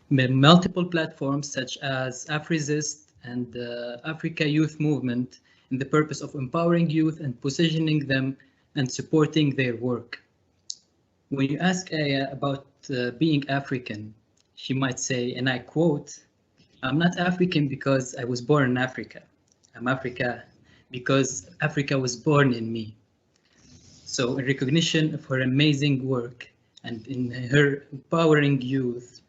multiple platforms such as AfriZist and the Africa Youth Movement in the purpose of empowering youth and positioning them and supporting their work. When you ask Aya about being African, she might say, and I quote, "I'm not African because I was born in Africa. I'm Africa because Africa was born in me." So in recognition of her amazing work and in her empowering youth,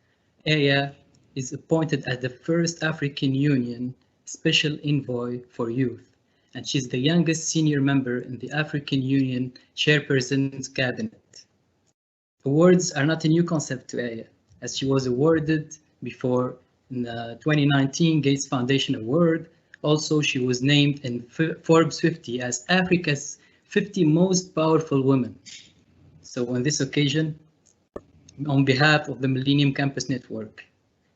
Aya is appointed as the first African Union Special Envoy for Youth, and she's the youngest senior member in the African Union Chairperson's Cabinet. Awards are not a new concept to Aya, as she was awarded before in the 2019 Gates Foundation Award. Also, she was named in Forbes 50 as Africa's 50 most powerful women. So on this occasion, on behalf of the Millennium Campus Network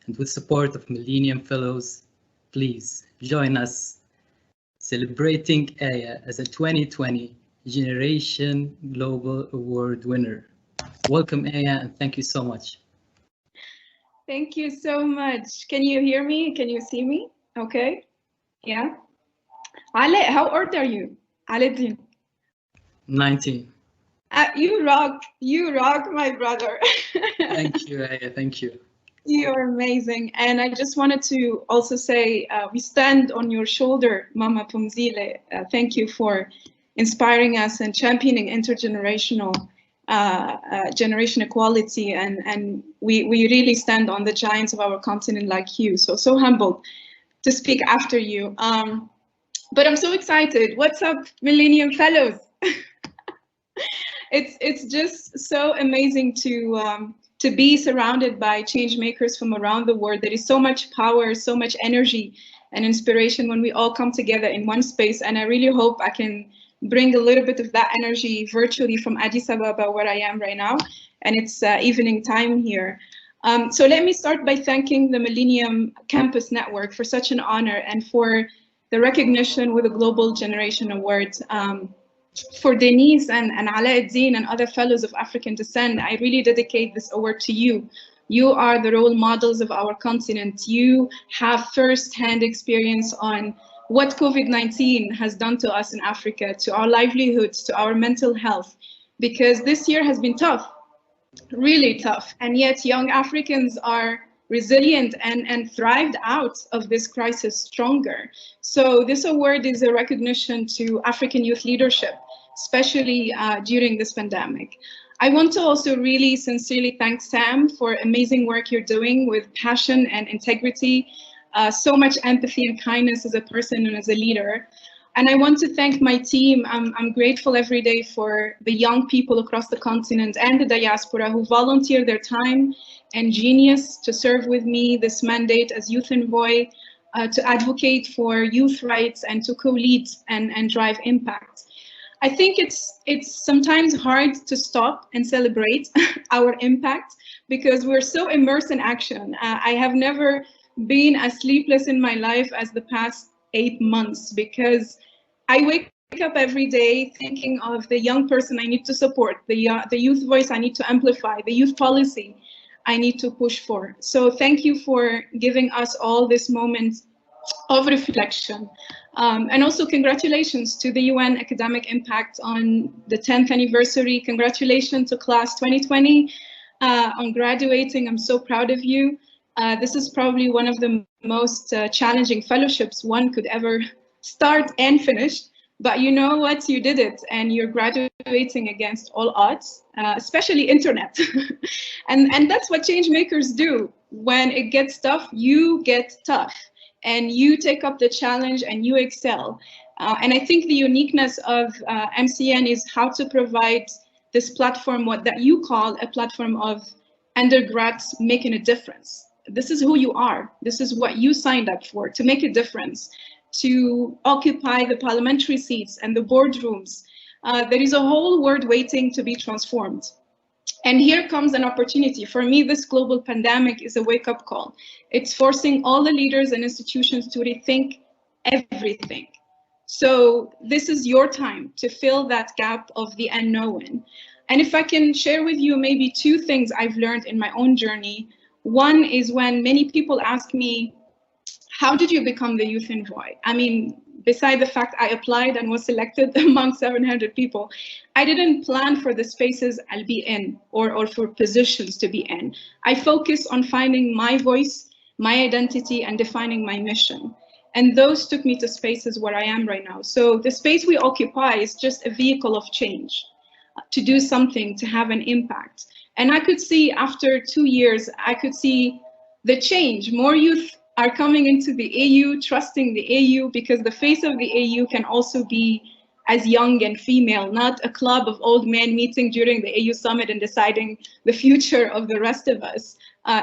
and with support of Millennium Fellows, please join us celebrating Aya as a 2020 Generation Global Award winner. Welcome, Aya, and thank you so much. Thank you so much. Can you hear me? Can you see me? Okay. Yeah. Ale, how old are you? Aladdin. 19. You rock, my brother. Thank you, Aya, thank you. You're amazing. And I just wanted to also say, we stand on your shoulder, Mama Pumzile. Thank you for inspiring us and championing intergenerational generation equality. And we really stand on the giants of our continent like you. So humbled to speak after you. But I'm so excited. What's up, Millennium Fellows? It's just so amazing to be surrounded by change makers from around the world. There is so much power, so much energy and inspiration when we all come together in one space. And I really hope I can bring a little bit of that energy virtually from Addis Ababa, where I am right now. And it's evening time here. So let me start by thanking the Millennium Campus Network for such an honor and for the recognition with the Global Generation Award. For Denise and Aladdin and other fellows of African descent, I really dedicate this award to you. You are the role models of our continent. You have first-hand experience on what COVID-19 has done to us in Africa, to our livelihoods, to our mental health, because this year has been tough, really tough, and yet young Africans are resilient and thrived out of this crisis stronger. So this award is a recognition to African youth leadership, especially during this pandemic. I want to also really sincerely thank Sam for amazing work you're doing with passion and integrity, so much empathy and kindness as a person and as a leader. And I want to thank my team. I'm grateful every day for the young people across the continent and the diaspora who volunteer their time and genius to serve with me this mandate as Youth Envoy, to advocate for youth rights and to co-lead and drive impact. I think it's sometimes hard to stop and celebrate our impact because we're so immersed in action. I have never been as sleepless in my life as the past 8 months because I wake up every day thinking of the young person I need to support, the youth voice I need to amplify, the youth policy I need to push for. So thank you for giving us all this moment of reflection. And also congratulations to the UN Academic Impact on the 10th anniversary. Congratulations to class 2020 on graduating. I'm so proud of you. This is probably one of the most challenging fellowships one could ever start and finish. But you know what? You did it, and you're graduating against all odds, especially internet. and that's what change makers do. When it gets tough, you get tough, and you take up the challenge and you excel. And I think the uniqueness of MCN is how to provide this platform, what that you call a platform of undergrads making a difference. This is who you are. This is what you signed up for, to make a difference, to occupy the parliamentary seats and the boardrooms. There is a whole world waiting to be transformed. And here comes an opportunity. For me, this global pandemic is a wake-up call. It's forcing all the leaders and institutions to rethink everything. So this is your time to fill that gap of the unknown. And if I can share with you maybe two things I've learned in my own journey. One is when many people ask me, how did you become the youth envoy? I mean, beside the fact I applied and was selected among 700 people, I didn't plan for the spaces I'll be in or for positions to be in. I focused on finding my voice, my identity, and defining my mission. And those took me to spaces where I am right now. So the space we occupy is just a vehicle of change, to do something, to have an impact. And I could see after 2 years, I could see the change. More youth are coming into the AU, trusting the AU, because the face of the AU can also be as young and female, not a club of old men meeting during the AU summit and deciding the future of the rest of us.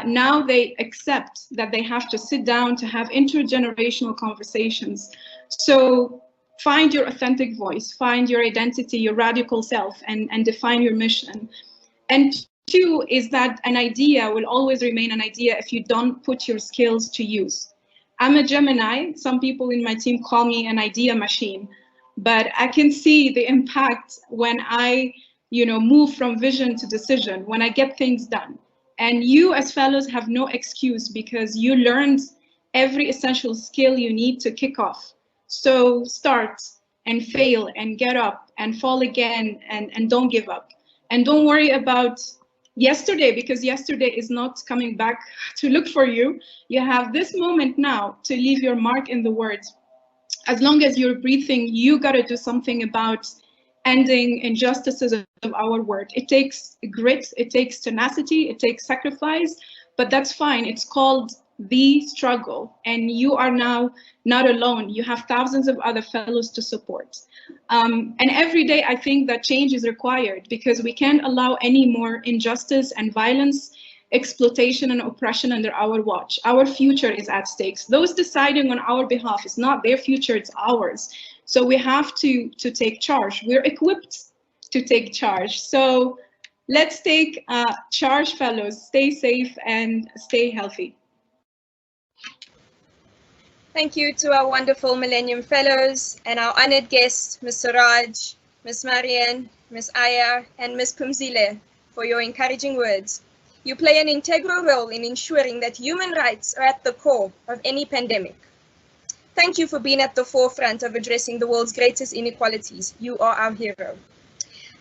Now they accept that they have to sit down to have intergenerational conversations. So find your authentic voice, find your identity, your radical self, and define your mission. And two is that an idea will always remain an idea if you don't put your skills to use. I'm a Gemini. Some people in my team call me an idea machine, but I can see the impact when I, move from vision to decision, when I get things done. And you as fellows have no excuse because you learned every essential skill you need to kick off. So start and fail and get up and fall again and don't give up. And don't worry about yesterday, because yesterday is not coming back to look for you. You have this moment now to leave your mark in the world. As long as you're breathing, you got to do something about ending injustices of our world. It takes grit, it takes tenacity, it takes sacrifice, but that's fine. It's called the struggle, and you are now not alone. You have thousands of other fellows to support. And every day I think that change is required, because we can't allow any more injustice and violence, exploitation and oppression under our watch. Our future is at stakes. Those deciding on our behalf is not their future, it's ours. So we have to take charge. We're equipped to take charge. So let's take charge, fellows. Stay safe and stay healthy. Thank you to our wonderful Millennium Fellows and our honored guests, Ms. Suraj, Ms. Marian, Ms. Aya, and Ms. Pumzile, for your encouraging words. You play an integral role in ensuring that human rights are at the core of any pandemic. Thank you for being at the forefront of addressing the world's greatest inequalities. You are our hero.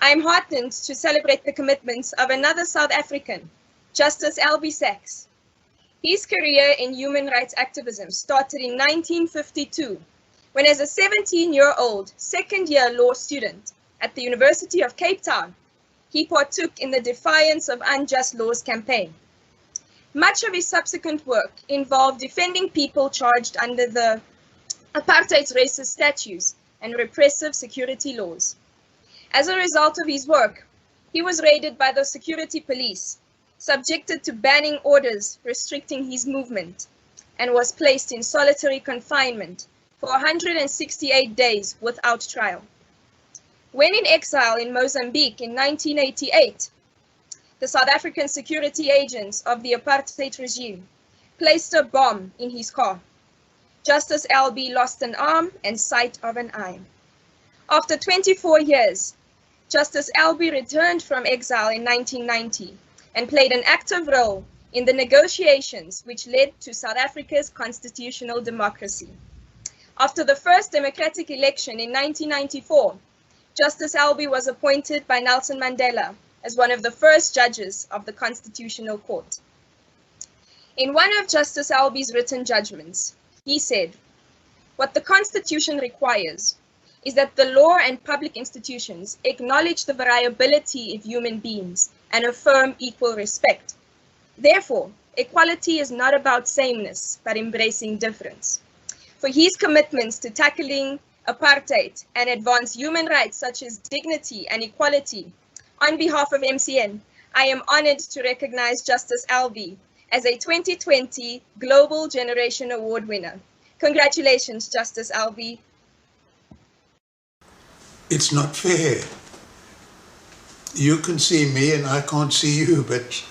I am heartened to celebrate the commitments of another South African, Justice Albie Sachs. His career in human rights activism started in 1952, when as a 17-year-old second-year law student at the University of Cape Town, he partook in the Defiance of Unjust Laws campaign. Much of his subsequent work involved defending people charged under the apartheid's racist statutes and repressive security laws. As a result of his work, he was raided by the security police, subjected to banning orders restricting his movement, and was placed in solitary confinement for 168 days without trial. When in exile in Mozambique in 1988, the South African security agents of the apartheid regime placed a bomb in his car. Justice Albie lost an arm and sight of an eye. After 24 years, Justice Albie returned from exile in 1990 and played an active role in the negotiations which led to South Africa's constitutional democracy. After the first democratic election in 1994, Justice Albie was appointed by Nelson Mandela as one of the first judges of the Constitutional Court. In one of Justice Albie's written judgments, he said, "What the Constitution requires is that the law and public institutions acknowledge the variability of human beings and affirm equal respect. Therefore, equality is not about sameness, but embracing difference." For his commitments to tackling apartheid and advance human rights such as dignity and equality, on behalf of MCN, I am honored to recognize Justice Albie as a 2020 Global Generation Award winner. Congratulations, Justice Albie. It's not fair. You can see me and I can't see you, but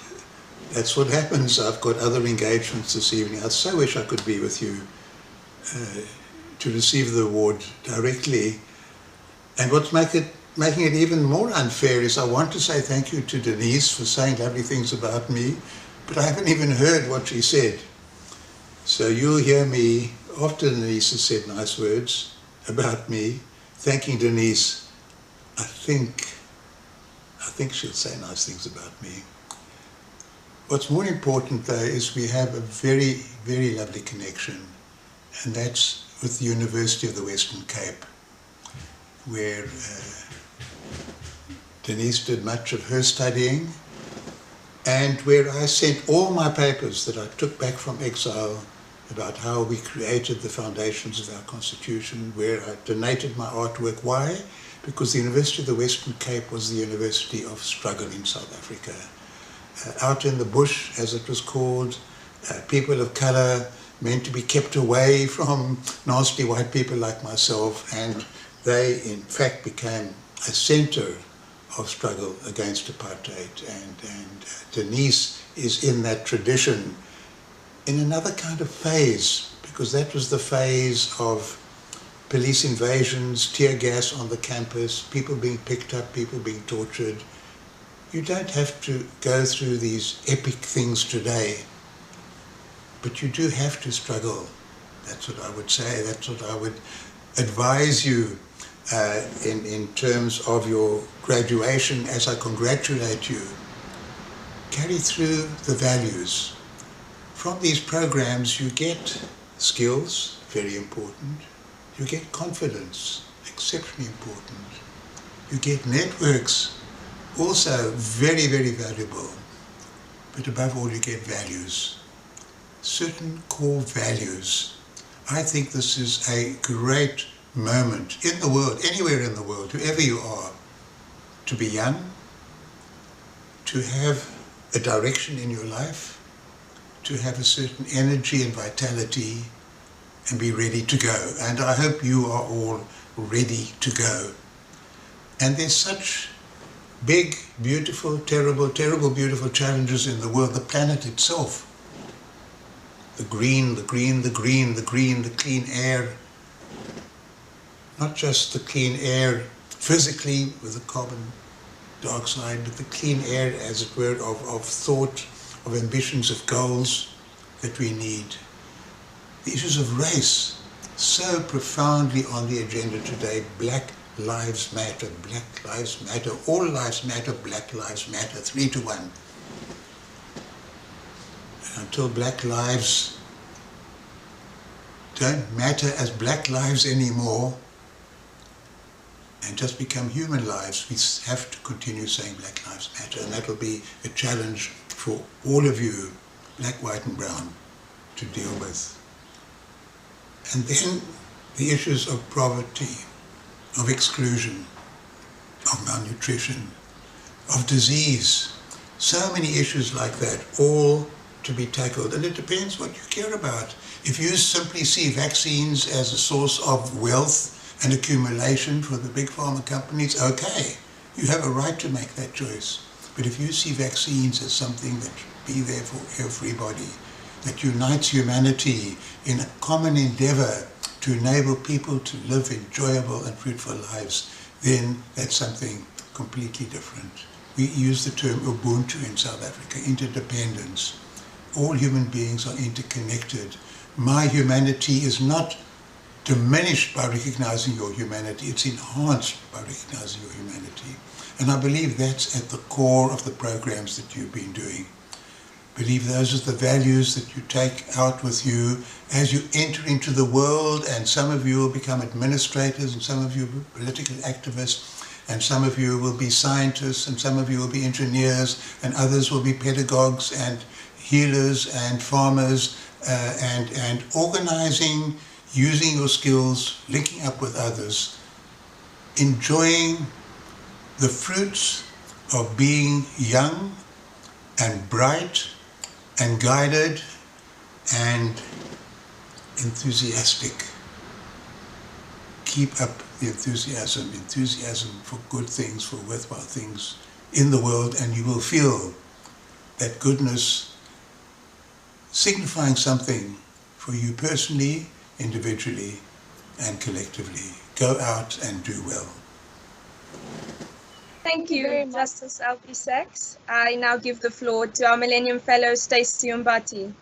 that's what happens. I've got other engagements this evening. I so wish I could be with you to receive the award directly. And what's making it even more unfair is I want to say thank you to Denise for saying lovely things about me, but I haven't even heard what she said. So you'll hear me, after Denise has said nice words about me, thanking Denise. I think she'll say nice things about me. What's more important though is we have a very, very lovely connection, and that's with the University of the Western Cape, where Denise did much of her studying, and where I sent all my papers that I took back from exile about how we created the foundations of our Constitution, where I donated my artwork. Why? Because the University of the Western Cape was the university of struggle in South Africa. Out in the bush, as it was called, people of colour meant to be kept away from nasty white people like myself, and they in fact became a centre of struggle against apartheid, and Denise is in that tradition in another kind of phase, because that was the phase of police invasions, tear gas on the campus, people being picked up, people being tortured. You don't have to go through these epic things today, but you do have to struggle. That's what I would say, that's what I would advise you in terms of your graduation. As I congratulate you, carry through the values. From these programs you get skills, very important. You get confidence, exceptionally important. You get networks, also very, very valuable. But above all, you get values, certain core values. I think this is a great moment in the world, anywhere in the world, whoever you are, to be young, to have a direction in your life, to have a certain energy and vitality, and be ready to go. And I hope you are all ready to go. And there's such big, beautiful, terrible, beautiful challenges in the world, the planet itself. The green, the green, the green, the green, the clean air. Not just the clean air physically with the carbon dioxide, but the clean air, as it were, of thought, of ambitions, of goals that we need. The issues of race, so profoundly on the agenda today. Black lives matter, black lives matter, all lives matter, black lives matter, 3-1. And until black lives don't matter as black lives anymore and just become human lives, we have to continue saying black lives matter, and that will be a challenge for all of you, black, white and brown, to deal with. And then the issues of poverty, of exclusion, of malnutrition, of disease, so many issues like that, all to be tackled. And it depends what you care about. If you simply see vaccines as a source of wealth and accumulation for the big pharma companies, okay, you have a right to make that choice. But if you see vaccines as something that should be there for everybody, that unites humanity in a common endeavor to enable people to live enjoyable and fruitful lives, then that's something completely different. We use the term Ubuntu in South Africa, interdependence. All human beings are interconnected. My humanity is not diminished by recognizing your humanity. It's enhanced by recognizing your humanity. And I believe that's at the core of the programs that you've been doing. I believe those are the values that you take out with you as you enter into the world, and some of you will become administrators, and some of you will be political activists, and some of you will be scientists, and some of you will be engineers, and others will be pedagogues and healers and farmers, and organizing, using your skills, linking up with others, enjoying the fruits of being young and bright and guided and enthusiastic. Keep up the enthusiasm for good things, for worthwhile things in the world, and you will feel that goodness signifying something for you personally, individually, and collectively. Go out and do well. Thank you, Justice Alfie Sachs. I now give the floor to our Millennium Fellow, Stacey Umbati.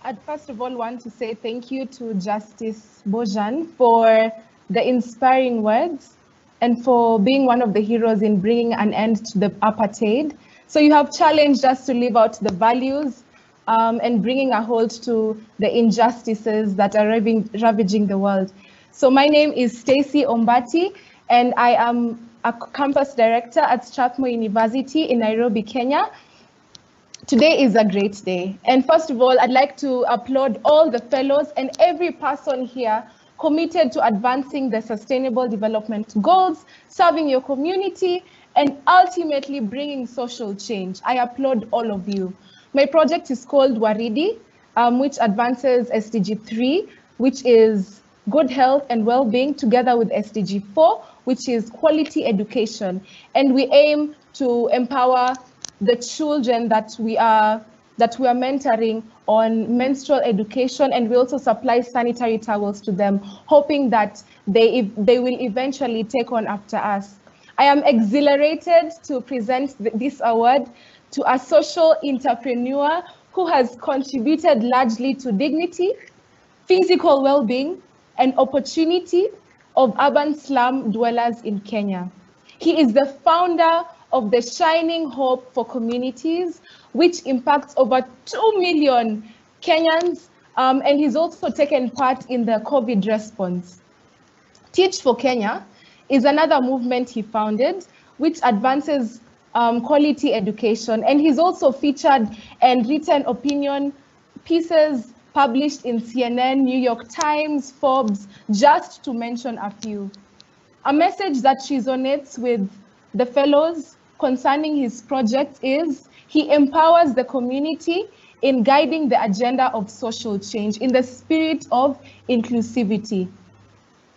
I'd first of all want to say thank you to Justice Bojan for the inspiring words and for being one of the heroes in bringing an end to the apartheid. So you have challenged us to live out the values and bringing a halt to the injustices that are ravaging the world. So my name is Stacey Umbati, and I am a campus director at Strathmore University in Nairobi, Kenya. Today is a great day. And first of all, I'd like to applaud all the fellows and every person here committed to advancing the Sustainable Development Goals, serving your community, and ultimately bringing social change. I applaud all of you. My project is called Waridi, which advances SDG 3, which is good health and well-being, together with SDG 4, which is quality education. And we aim to empower the children that we are mentoring on menstrual education, and we also supply sanitary towels to them, hoping that they will eventually take on after us. I am exhilarated to present this award to a social entrepreneur who has contributed largely to dignity, physical well-being, and opportunity of urban slum dwellers in Kenya. He is the founder of the Shining Hope for Communities, which impacts over 2 million Kenyans, and he's also taken part in the COVID response. Teach for Kenya is another movement he founded, which advances quality education, and he's also featured and written opinion pieces published in CNN, New York Times, Forbes, just to mention a few. A message that resonates with the fellows concerning his project is he empowers the community in guiding the agenda of social change in the spirit of inclusivity.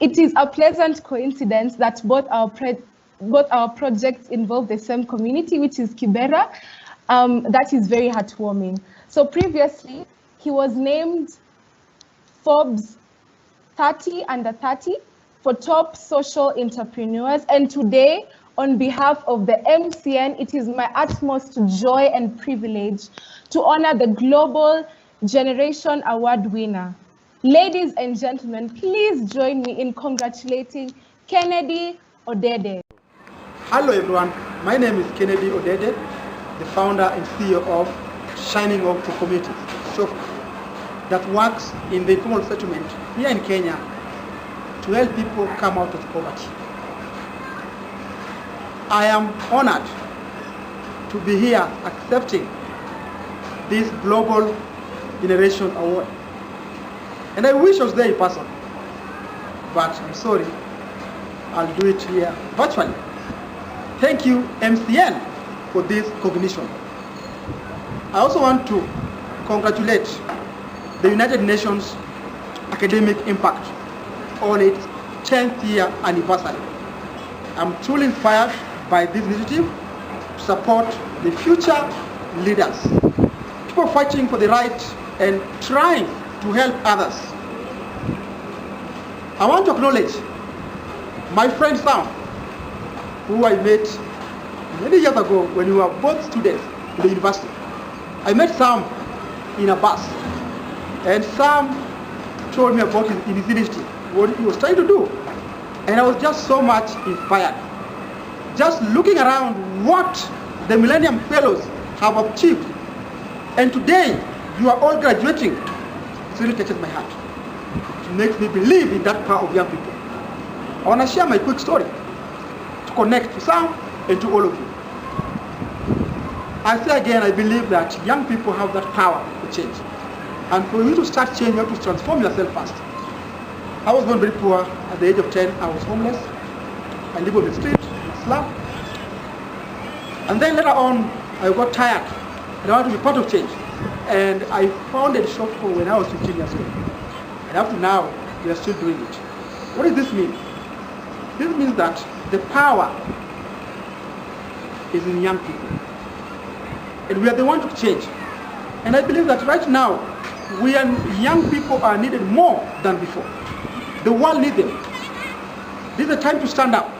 It is a pleasant coincidence that both our projects involve the same community, which is Kibera. That is very heartwarming. So previously, he was named Forbes 30 under 30 for top social entrepreneurs. And today, on behalf of the MCN, it is my utmost joy and privilege to honor the Global Generation Award winner. Ladies and gentlemen, please join me in congratulating Kennedy Odede. Hello everyone, my name is Kennedy Odede, the founder and CEO of Shining Hope for Communities, SHOP, that works in the informal settlement here in Kenya to help people come out of poverty. I am honored to be here accepting this Global Generation Award. And I wish I was there in person, but I'm sorry, I'll do it here virtually. Thank you, MCN, for this recognition. I also want to congratulate the United Nations Academic Impact on its 10th year anniversary. I'm truly inspired by this initiative to support the future leaders, people fighting for the right and trying to help others. I want to acknowledge my friend Sam, who I met many years ago when we were both students in the university. I met Sam in a bus, and Sam told me about in his initiative, what he was trying to do. And I was just so much inspired. Just looking around what the Millennium Fellows have achieved. And today, you are all graduating. It really touches my heart. It makes me believe in that power of young people. I want to share my quick story to connect to some and to all of you. I say again, I believe that young people have that power to change. And for you to start change, you have to transform yourself first. I was born very poor. At the age of 10, I was homeless. I lived on the street, in a slum. And then later on, I got tired. And I wanted to be part of change. And I founded Shopco when I was 15 years old. And up to now, we are still doing it. What does this mean? This means that the power is in young people. And we are the ones to change. And I believe that right now, young people are needed more than before. The world needs them. This is the time to stand up.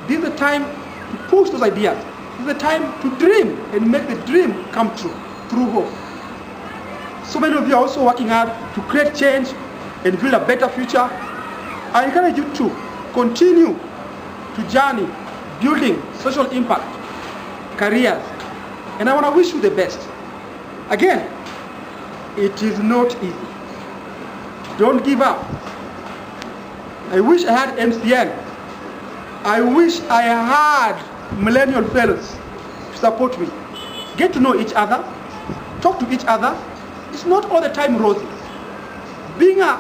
This is the time to push those ideas. This is the time to dream and make the dream come true through hope. So many of you are also working hard to create change and build a better future. I encourage you to continue to journey building social impact, careers, and I want to wish you the best. Again, it is not easy. Don't give up. I wish I had MCN. I wish I had Millennium Fellows to support me. Get to know each other, talk to each other. It's not all the time roses. Being an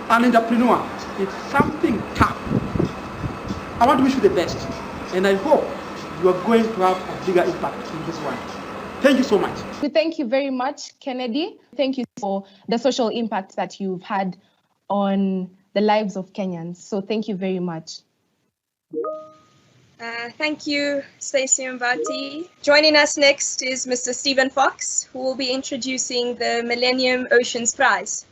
entrepreneur is something tough. I want to wish you the best, and I hope you are going to have a bigger impact in this world. Thank you so much. Thank you very much, Kennedy. Thank you for the social impact that you've had on the lives of Kenyans. So thank you very much. Thank you, Stacey Mvati. Joining us next is Mr. Stephen Fox, who will be introducing the Millennium Oceans Prize.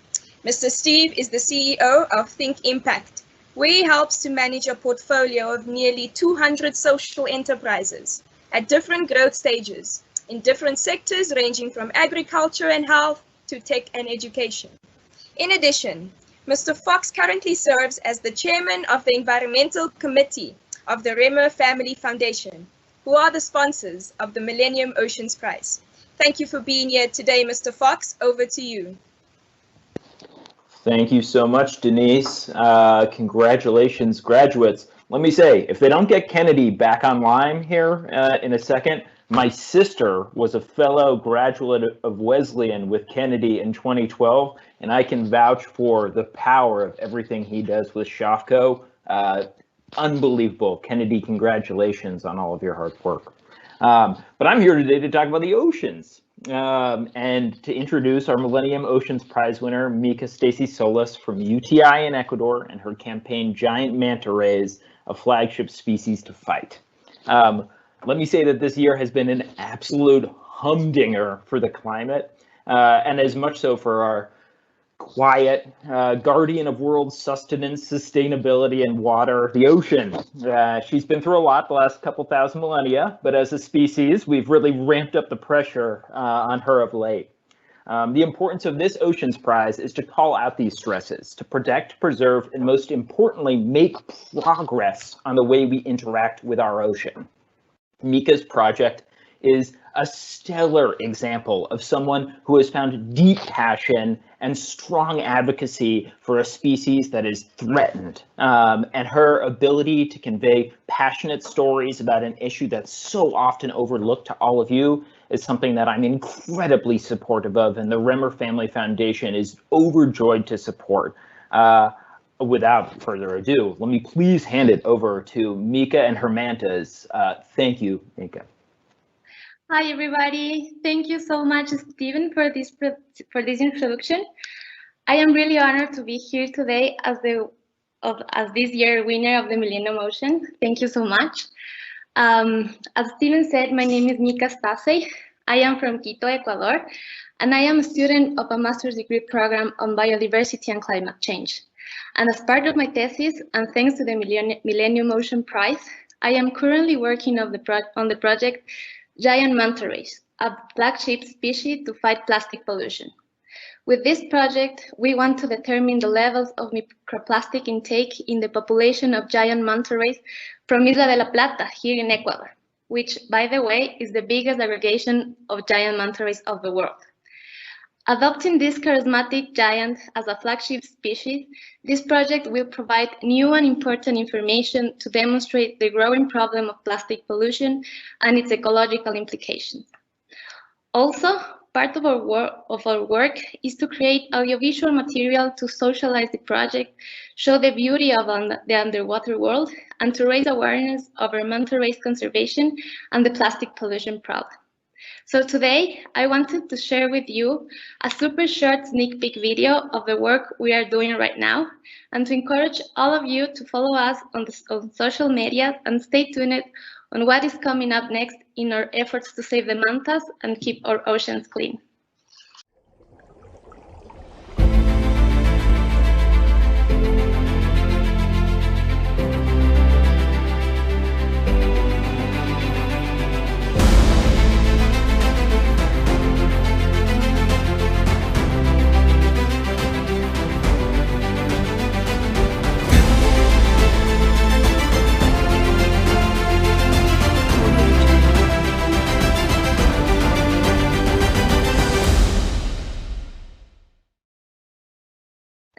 Mr. Steve is the CEO of Think Impact, where he helps to manage a portfolio of nearly 200 social enterprises at different growth stages in different sectors ranging from agriculture and health to tech and education. In addition, Mr. Fox currently serves as the chairman of the Environmental Committee of the Reever Family Foundation, who are the sponsors of the Millennium Oceans Prize. Thank you for being here today, Mr. Fox. Over to you. Thank you so much, Denise. Congratulations, graduates. Let me say, if they don't get Kennedy back online here in a second, my sister was a fellow graduate of Wesleyan with Kennedy in 2012, and I can vouch for the power of everything he does with Shopco. Unbelievable. Kennedy, congratulations on all of your hard work. But I'm here today to talk about the oceans and to introduce our Millennium Oceans Prize winner, Mika Stacy Solis from UTI in Ecuador, and her campaign Giant Manta Rays, a flagship species to fight. Let me say that this year has been an absolute humdinger for the climate, and as much so for our quiet guardian of world sustenance, sustainability, and water, the ocean. She's been through a lot the last couple thousand millennia, but as a species, we've really ramped up the pressure on her of late. The importance of this Oceans Prize is to call out these stresses, to protect, preserve, and most importantly, make progress on the way we interact with our ocean. Mika's project is a stellar example of someone who has found deep passion and strong advocacy for a species that is threatened. And her ability to convey passionate stories about an issue that's so often overlooked to all of you is something that I'm incredibly supportive of, and the Reever Family Foundation is overjoyed to support. Without further ado, let me please hand it over to Mika and her mantas. Thank you, Mika. Hi, everybody. Thank you so much, Stephen, for this introduction. I am really honored to be here today as this year winner of the Millennium Ocean. Thank you so much. As Stephen said, my name is Mika Stacy. I am from Quito, Ecuador, and I am a student of a master's degree program on biodiversity and climate change. And as part of my thesis, and thanks to the Millennium Ocean Prize, I am currently working on the project Giant Manta Rays, a flagship species to fight plastic pollution. With this project, we want to determine the levels of microplastic intake in the population of giant manta rays from Isla de la Plata here in Ecuador, which, by the way, is the biggest aggregation of giant manta rays of the world. Adopting this charismatic giant as a flagship species, this project will provide new and important information to demonstrate the growing problem of plastic pollution and its ecological implications. Also, part of our work is to create audiovisual material to socialize the project, show the beauty of the underwater world, and to raise awareness over manta rays conservation and the plastic pollution problem. So today, I wanted to share with you a super short sneak peek video of the work we are doing right now, and to encourage all of you to follow us on social media and stay tuned on what is coming up next in our efforts to save the mantas and keep our oceans clean.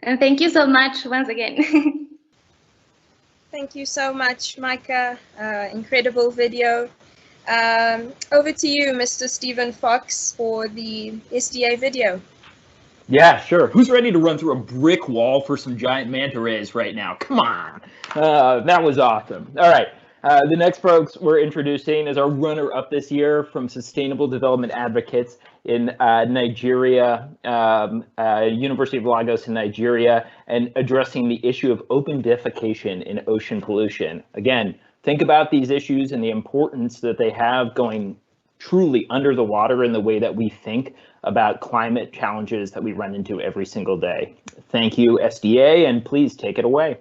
And thank you so much once again. Thank you so much, Micah. Incredible video. Over to you, Mr. Stephen Fox, for the SDA video. Yeah, sure. Who's ready to run through a brick wall for some giant manta rays right now? Come on. That was awesome. All right. The next folks we're introducing is our runner-up this year from Sustainable Development Advocates in Nigeria, University of Lagos in Nigeria, and addressing the issue of open defecation in ocean pollution. Again, think about these issues and the importance that they have going truly under the water in the way that we think about climate challenges that we run into every single day. Thank you, SDA, and please take it away.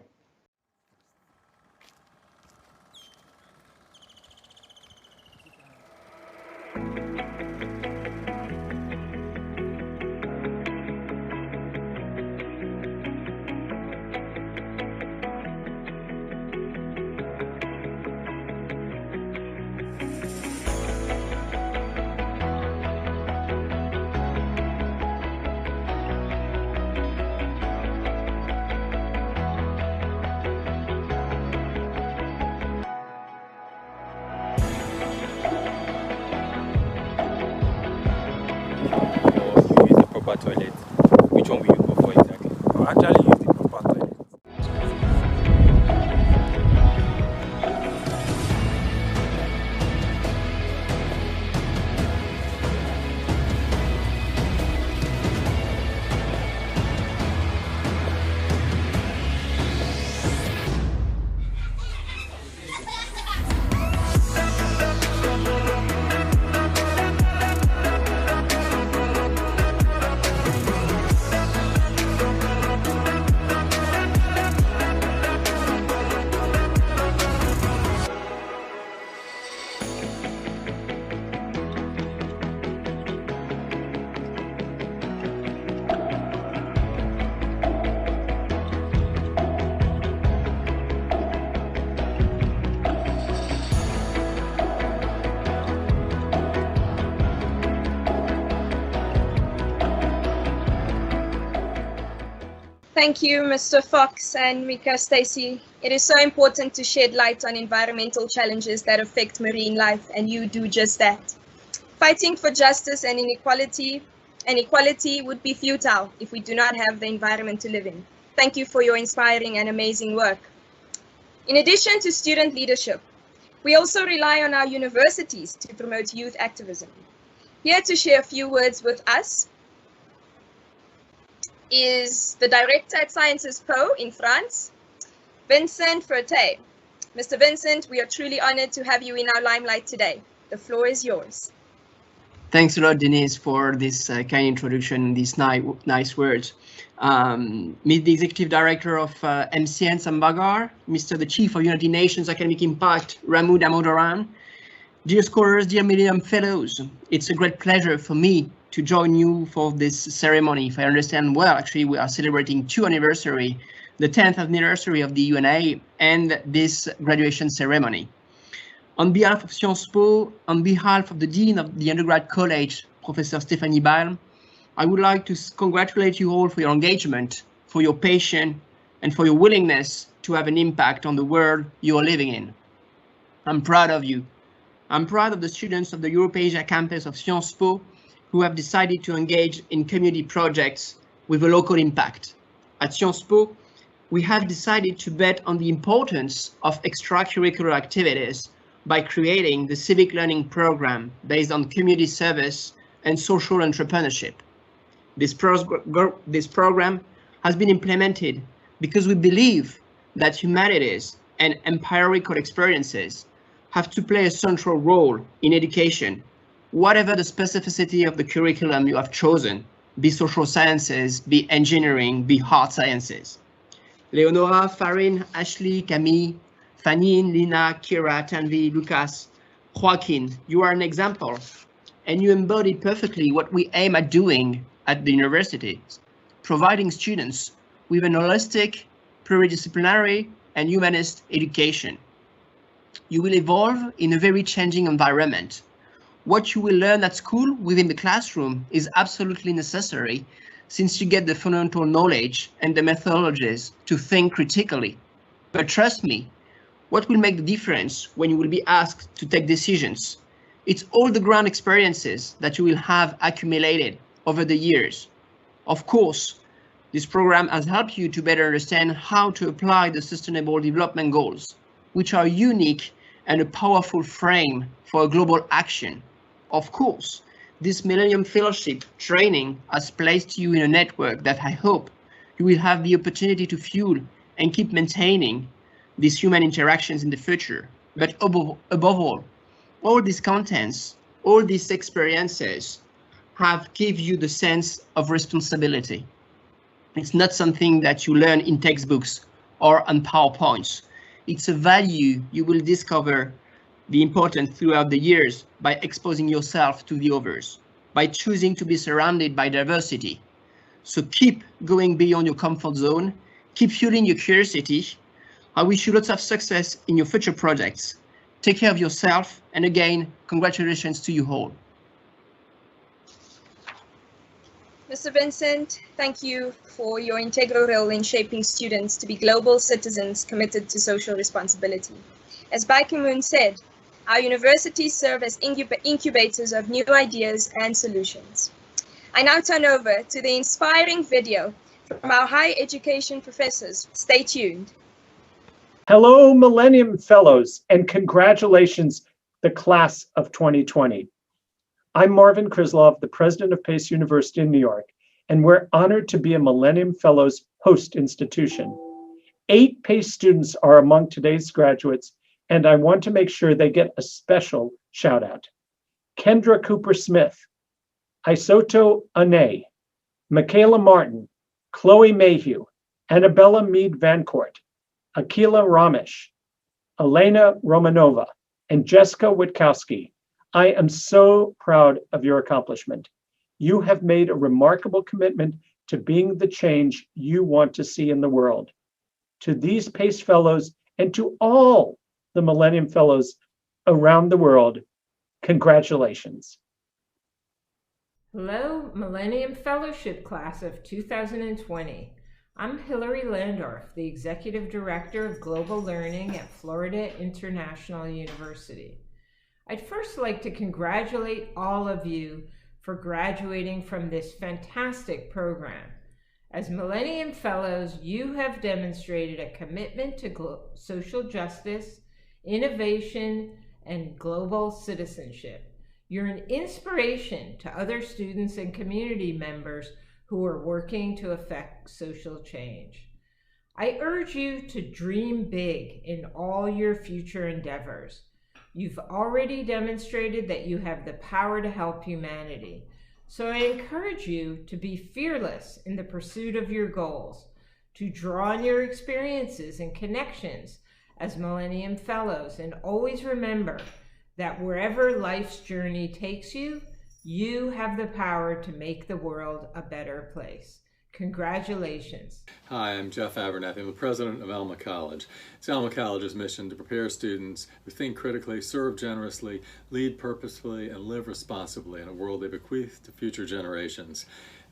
Toilet. Which one will you go for exactly? I'll actually use the proper toilet. Thank you, Mr. Fox and Mika Stacy. It is so important to shed light on environmental challenges that affect marine life, and you do just that. Fighting for justice and equality would be futile if we do not have the environment to live in. Thank you for your inspiring and amazing work. In addition to student leadership, we also rely on our universities to promote youth activism. Here to share a few words with us is the director at Sciences Po in France, Vincent Ferté. Mr. Vincent, we are truly honored to have you in our limelight today. The floor is yours. Thanks a lot, Denise, for this kind introduction, these nice words. Meet the Executive Director of MCN, Sambagar, Mr. the Chief of United Nations Academic Impact, Ramu Damodaran. Dear scholars, dear Millennium Fellows, it's a great pleasure for me to join you for this ceremony. If I understand well, actually, we are celebrating 2 anniversary, the 10th anniversary of the UNA and this graduation ceremony. On behalf of Sciences Po, on behalf of the Dean of the Undergrad College, Professor Stéphanie Balm, I would like to congratulate you all for your engagement, for your patience, and for your willingness to have an impact on the world you are living in. I'm proud of you. I'm proud of the students of the Europe-Asia campus of Sciences Po who have decided to engage in community projects with a local impact. At Sciences Po, we have decided to bet on the importance of extracurricular activities by creating the civic learning program based on community service and social entrepreneurship. This program has been implemented because we believe that humanities and empirical experiences have to play a central role in education, whatever the specificity of the curriculum you have chosen, be social sciences, be engineering, be hard sciences. Leonora, Farin, Ashley, Camille, Fanine, Lina, Kira, Tanvi, Lucas, Joaquin, you are an example, and you embody perfectly what we aim at doing at the university, providing students with an holistic, pluridisciplinary, and humanist education. You will evolve in a very changing environment. What you will learn at school within the classroom is absolutely necessary, since you get the fundamental knowledge and the methodologies to think critically. But trust me, what will make the difference when you will be asked to take decisions? It's all the ground experiences that you will have accumulated over the years. Of course, this program has helped you to better understand how to apply the Sustainable Development Goals, which are unique and a powerful frame for a global action. Of course, this Millennium Fellowship training has placed you in a network that I hope you will have the opportunity to fuel and keep maintaining these human interactions in the future. But above all these contents, all these experiences have give you the sense of responsibility. It's not something that you learn in textbooks or on PowerPoints. It's a value you will discover the importance throughout the years by exposing yourself to the others, by choosing to be surrounded by diversity. So keep going beyond your comfort zone, keep fueling your curiosity. I wish you lots of success in your future projects. Take care of yourself, and again, congratulations to you all. Mr. Vincent, thank you for your integral role in shaping students to be global citizens committed to social responsibility. As Ban Ki-moon said, our universities serve as incubators of new ideas and solutions. I now turn over to the inspiring video from our higher education professors. Stay tuned. Hello, Millennium Fellows, and congratulations, the class of 2020. I'm Marvin Krislov, the president of Pace University in New York, and we're honored to be a Millennium Fellows host institution. 8 Pace students are among today's graduates, and I want to make sure they get a special shout out. Kendra Cooper-Smith, Isoto Ane, Michaela Martin, Chloe Mayhew, Annabella Mead-Vancourt, Akila Ramesh, Elena Romanova, and Jessica Witkowski. I am so proud of your accomplishment. You have made a remarkable commitment to being the change you want to see in the world. To these PACE Fellows and to all the Millennium Fellows around the world, congratulations. Hello, Millennium Fellowship class of 2020. I'm Hilary Landorf, the Executive Director of Global Learning at Florida International University. I'd first like to congratulate all of you for graduating from this fantastic program. As Millennium Fellows, you have demonstrated a commitment to social justice, innovation, and global citizenship. You're an inspiration to other students and community members who are working to affect social change. I urge you to dream big in all your future endeavors. You've already demonstrated that you have the power to help humanity. So I encourage you to be fearless in the pursuit of your goals, to draw on your experiences and connections as Millennium Fellows, and always remember that wherever life's journey takes you, You have the power to make the world a better place. Congratulations. Hi, I'm Jeff Abernathy. I'm the president of Alma College. It's Alma College's mission to prepare students who think critically, serve generously, lead purposefully, and live responsibly in a world they bequeath to future generations.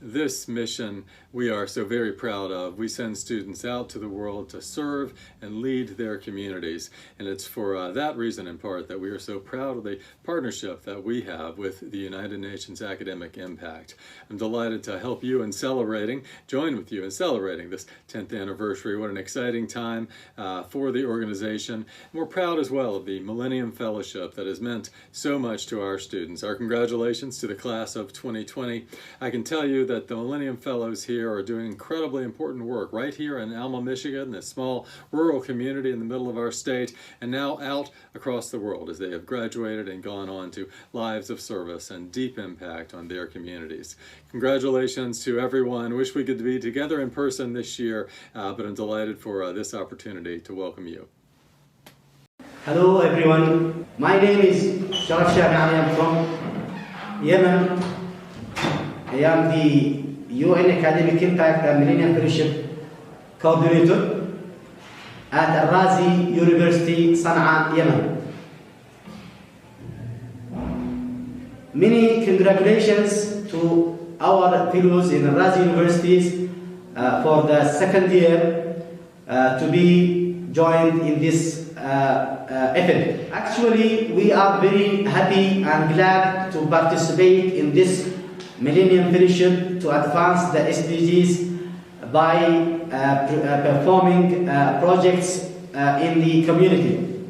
This mission we are so very proud of. We send students out to the world to serve and lead their communities. And it's for that reason in part that we are so proud of the partnership that we have with the United Nations Academic Impact. I'm delighted to help you in celebrating, join with you in celebrating this 10th anniversary. What an exciting time for the organization. And we're proud as well of the Millennium Fellowship that has meant so much to our students. Our congratulations to the class of 2020. I can tell you that the Millennium Fellows here are doing incredibly important work right here in Alma, Michigan, this small rural community in the middle of our state, and now out across the world as they have graduated and gone on to lives of service and deep impact on their communities. Congratulations to everyone. Wish we could be together in person this year, but I'm delighted for this opportunity to welcome you. Hello everyone, my name is Shah. I am from Yemen. I am the UN Academic Impact and Millennium Fellowship Coordinator at Al-Razi University, Sana'a, Yemen. Many congratulations to our fellows in Al-Razi Universities for the second year to be joined in this event. Actually, we are very happy and glad to participate in this Millennium Fellowship to advance the SDGs by performing projects in the community.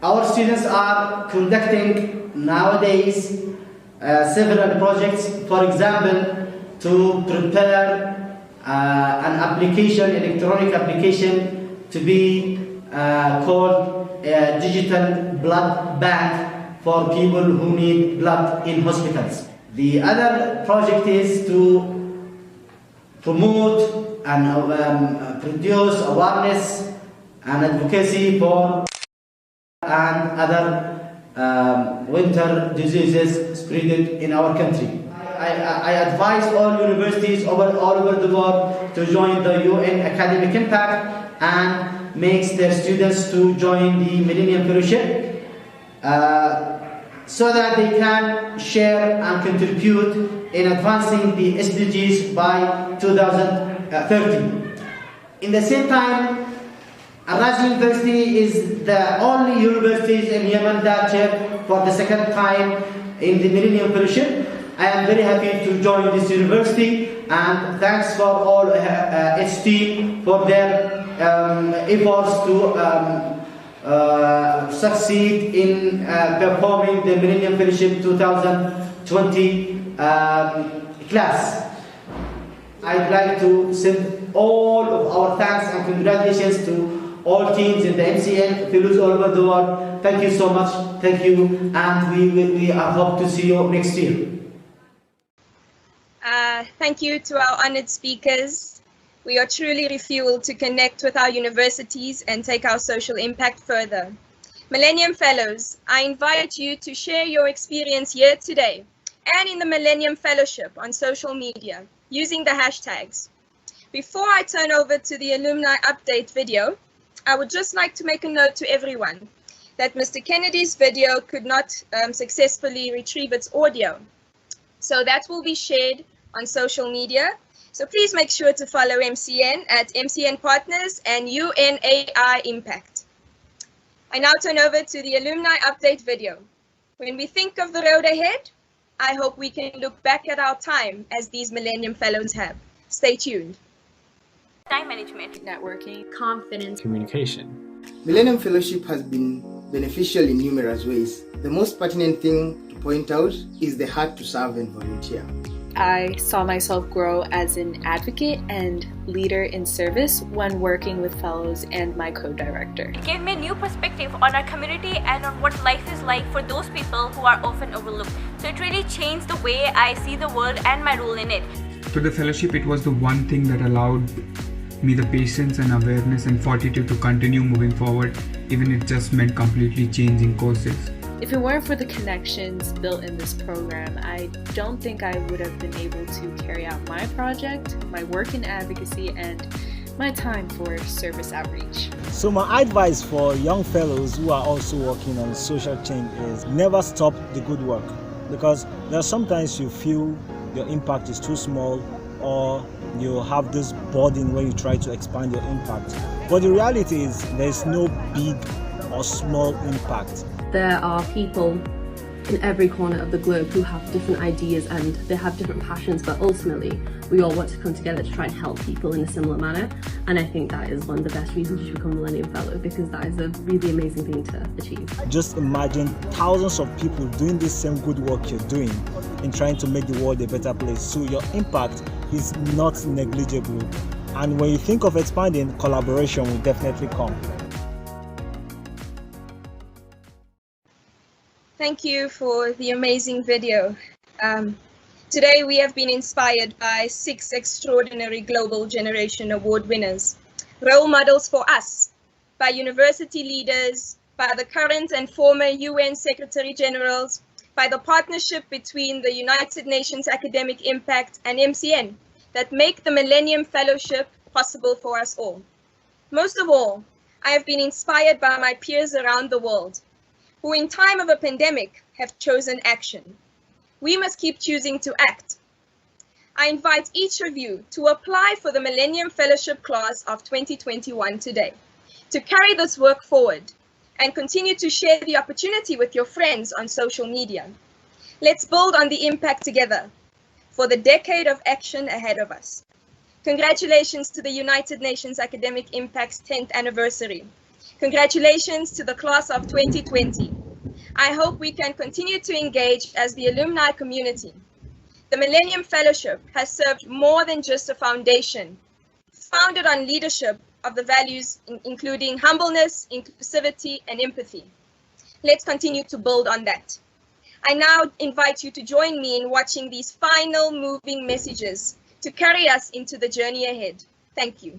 Our students are conducting nowadays several projects, for example, to prepare an application, electronic application to be called a digital blood bank for people who need blood in hospitals. The other project is to promote and produce awareness and advocacy for and other winter diseases spread in our country. I advise all universities all over the world to join the UN Academic Impact and makes their students to join the Millennium Fellowship so that they can share and contribute in advancing the SDGs by 2030. In the same time, Al-Razi University is the only university in Yemen that shared for the second time in the Millennium Fellowship. I am very happy to join this university, and thanks for all its team for their efforts to succeed in performing the Millennium Fellowship 2020 class. I'd like to send all of our thanks and congratulations to all teams in the MCN, fellows all over the world. Thank you so much. Thank you, and we hope to see you next year. Thank you to our honored speakers. We are truly refueled to connect with our universities and take our social impact further. Millennium Fellows, I invite you to share your experience here today and in the Millennium Fellowship on social media using the hashtags. Before I turn over to the alumni update video, I would just like to make a note to everyone that Mr. Kennedy's video could not successfully retrieve its audio. So that will be shared on social media. So please make sure to follow MCN at MCN Partners and UNAI Impact. I now turn over to the alumni update video. When we think of the road ahead, I hope we can look back at our time as these Millennium Fellows have. Stay tuned. Time management, networking, confidence, communication. Millennium Fellowship has been beneficial in numerous ways. The most pertinent thing to point out is the heart to serve and volunteer. I saw myself grow as an advocate and leader in service when working with fellows and my co-director. It gave me a new perspective on our community and on what life is like for those people who are often overlooked. So it really changed the way I see the world and my role in it. For the fellowship, it was the one thing that allowed me the patience and awareness and fortitude to continue moving forward, even if it just meant completely changing courses. If it weren't for the connections built in this program, I don't think I would have been able to carry out my project, my work in advocacy, and my time for service outreach. So my advice for young fellows who are also working on social change is never stop the good work, because there are sometimes you feel your impact is too small, or you have this burden when you try to expand your impact. But the reality is there's no big or small impact. There are people in every corner of the globe who have different ideas and they have different passions, but ultimately we all want to come together to try and help people in a similar manner. And I think that is one of the best reasons you should become a Millennium Fellow, because that is a really amazing thing to achieve. Just imagine thousands of people doing the same good work you're doing in trying to make the world a better place. So your impact is not negligible. And when you think of expanding, collaboration will definitely come. Thank you for the amazing video. Today we have been inspired by 6 extraordinary Global Generation Award winners, role models for us, by university leaders, by the current and former UN Secretary Generals, by the partnership between the United Nations Academic Impact and MCN that make the Millennium Fellowship possible for us all. Most of all, I have been inspired by my peers around the world, who in time of a pandemic have chosen action. We must keep choosing to act. I invite each of you to apply for the Millennium Fellowship class of 2021 today, to carry this work forward and continue to share the opportunity with your friends on social media. Let's build on the impact together for the decade of action ahead of us. Congratulations to the United Nations Academic Impact's 10th anniversary. Congratulations to the class of 2020. I hope we can continue to engage as the alumni community. The Millennium Fellowship has served more than just a foundation, founded on leadership of the values including humbleness, inclusivity, and empathy. Let's continue to build on that. I now invite you to join me in watching these final moving messages to carry us into the journey ahead. Thank you.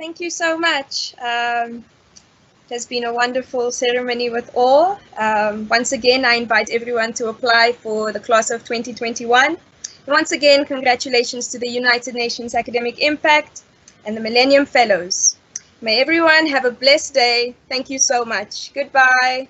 Thank you so much. It has been a wonderful ceremony with all. Once again, I invite everyone to apply for the class of 2021. Once again, congratulations to the United Nations Academic Impact and the Millennium Fellows. May everyone have a blessed day. Thank you so much. Goodbye.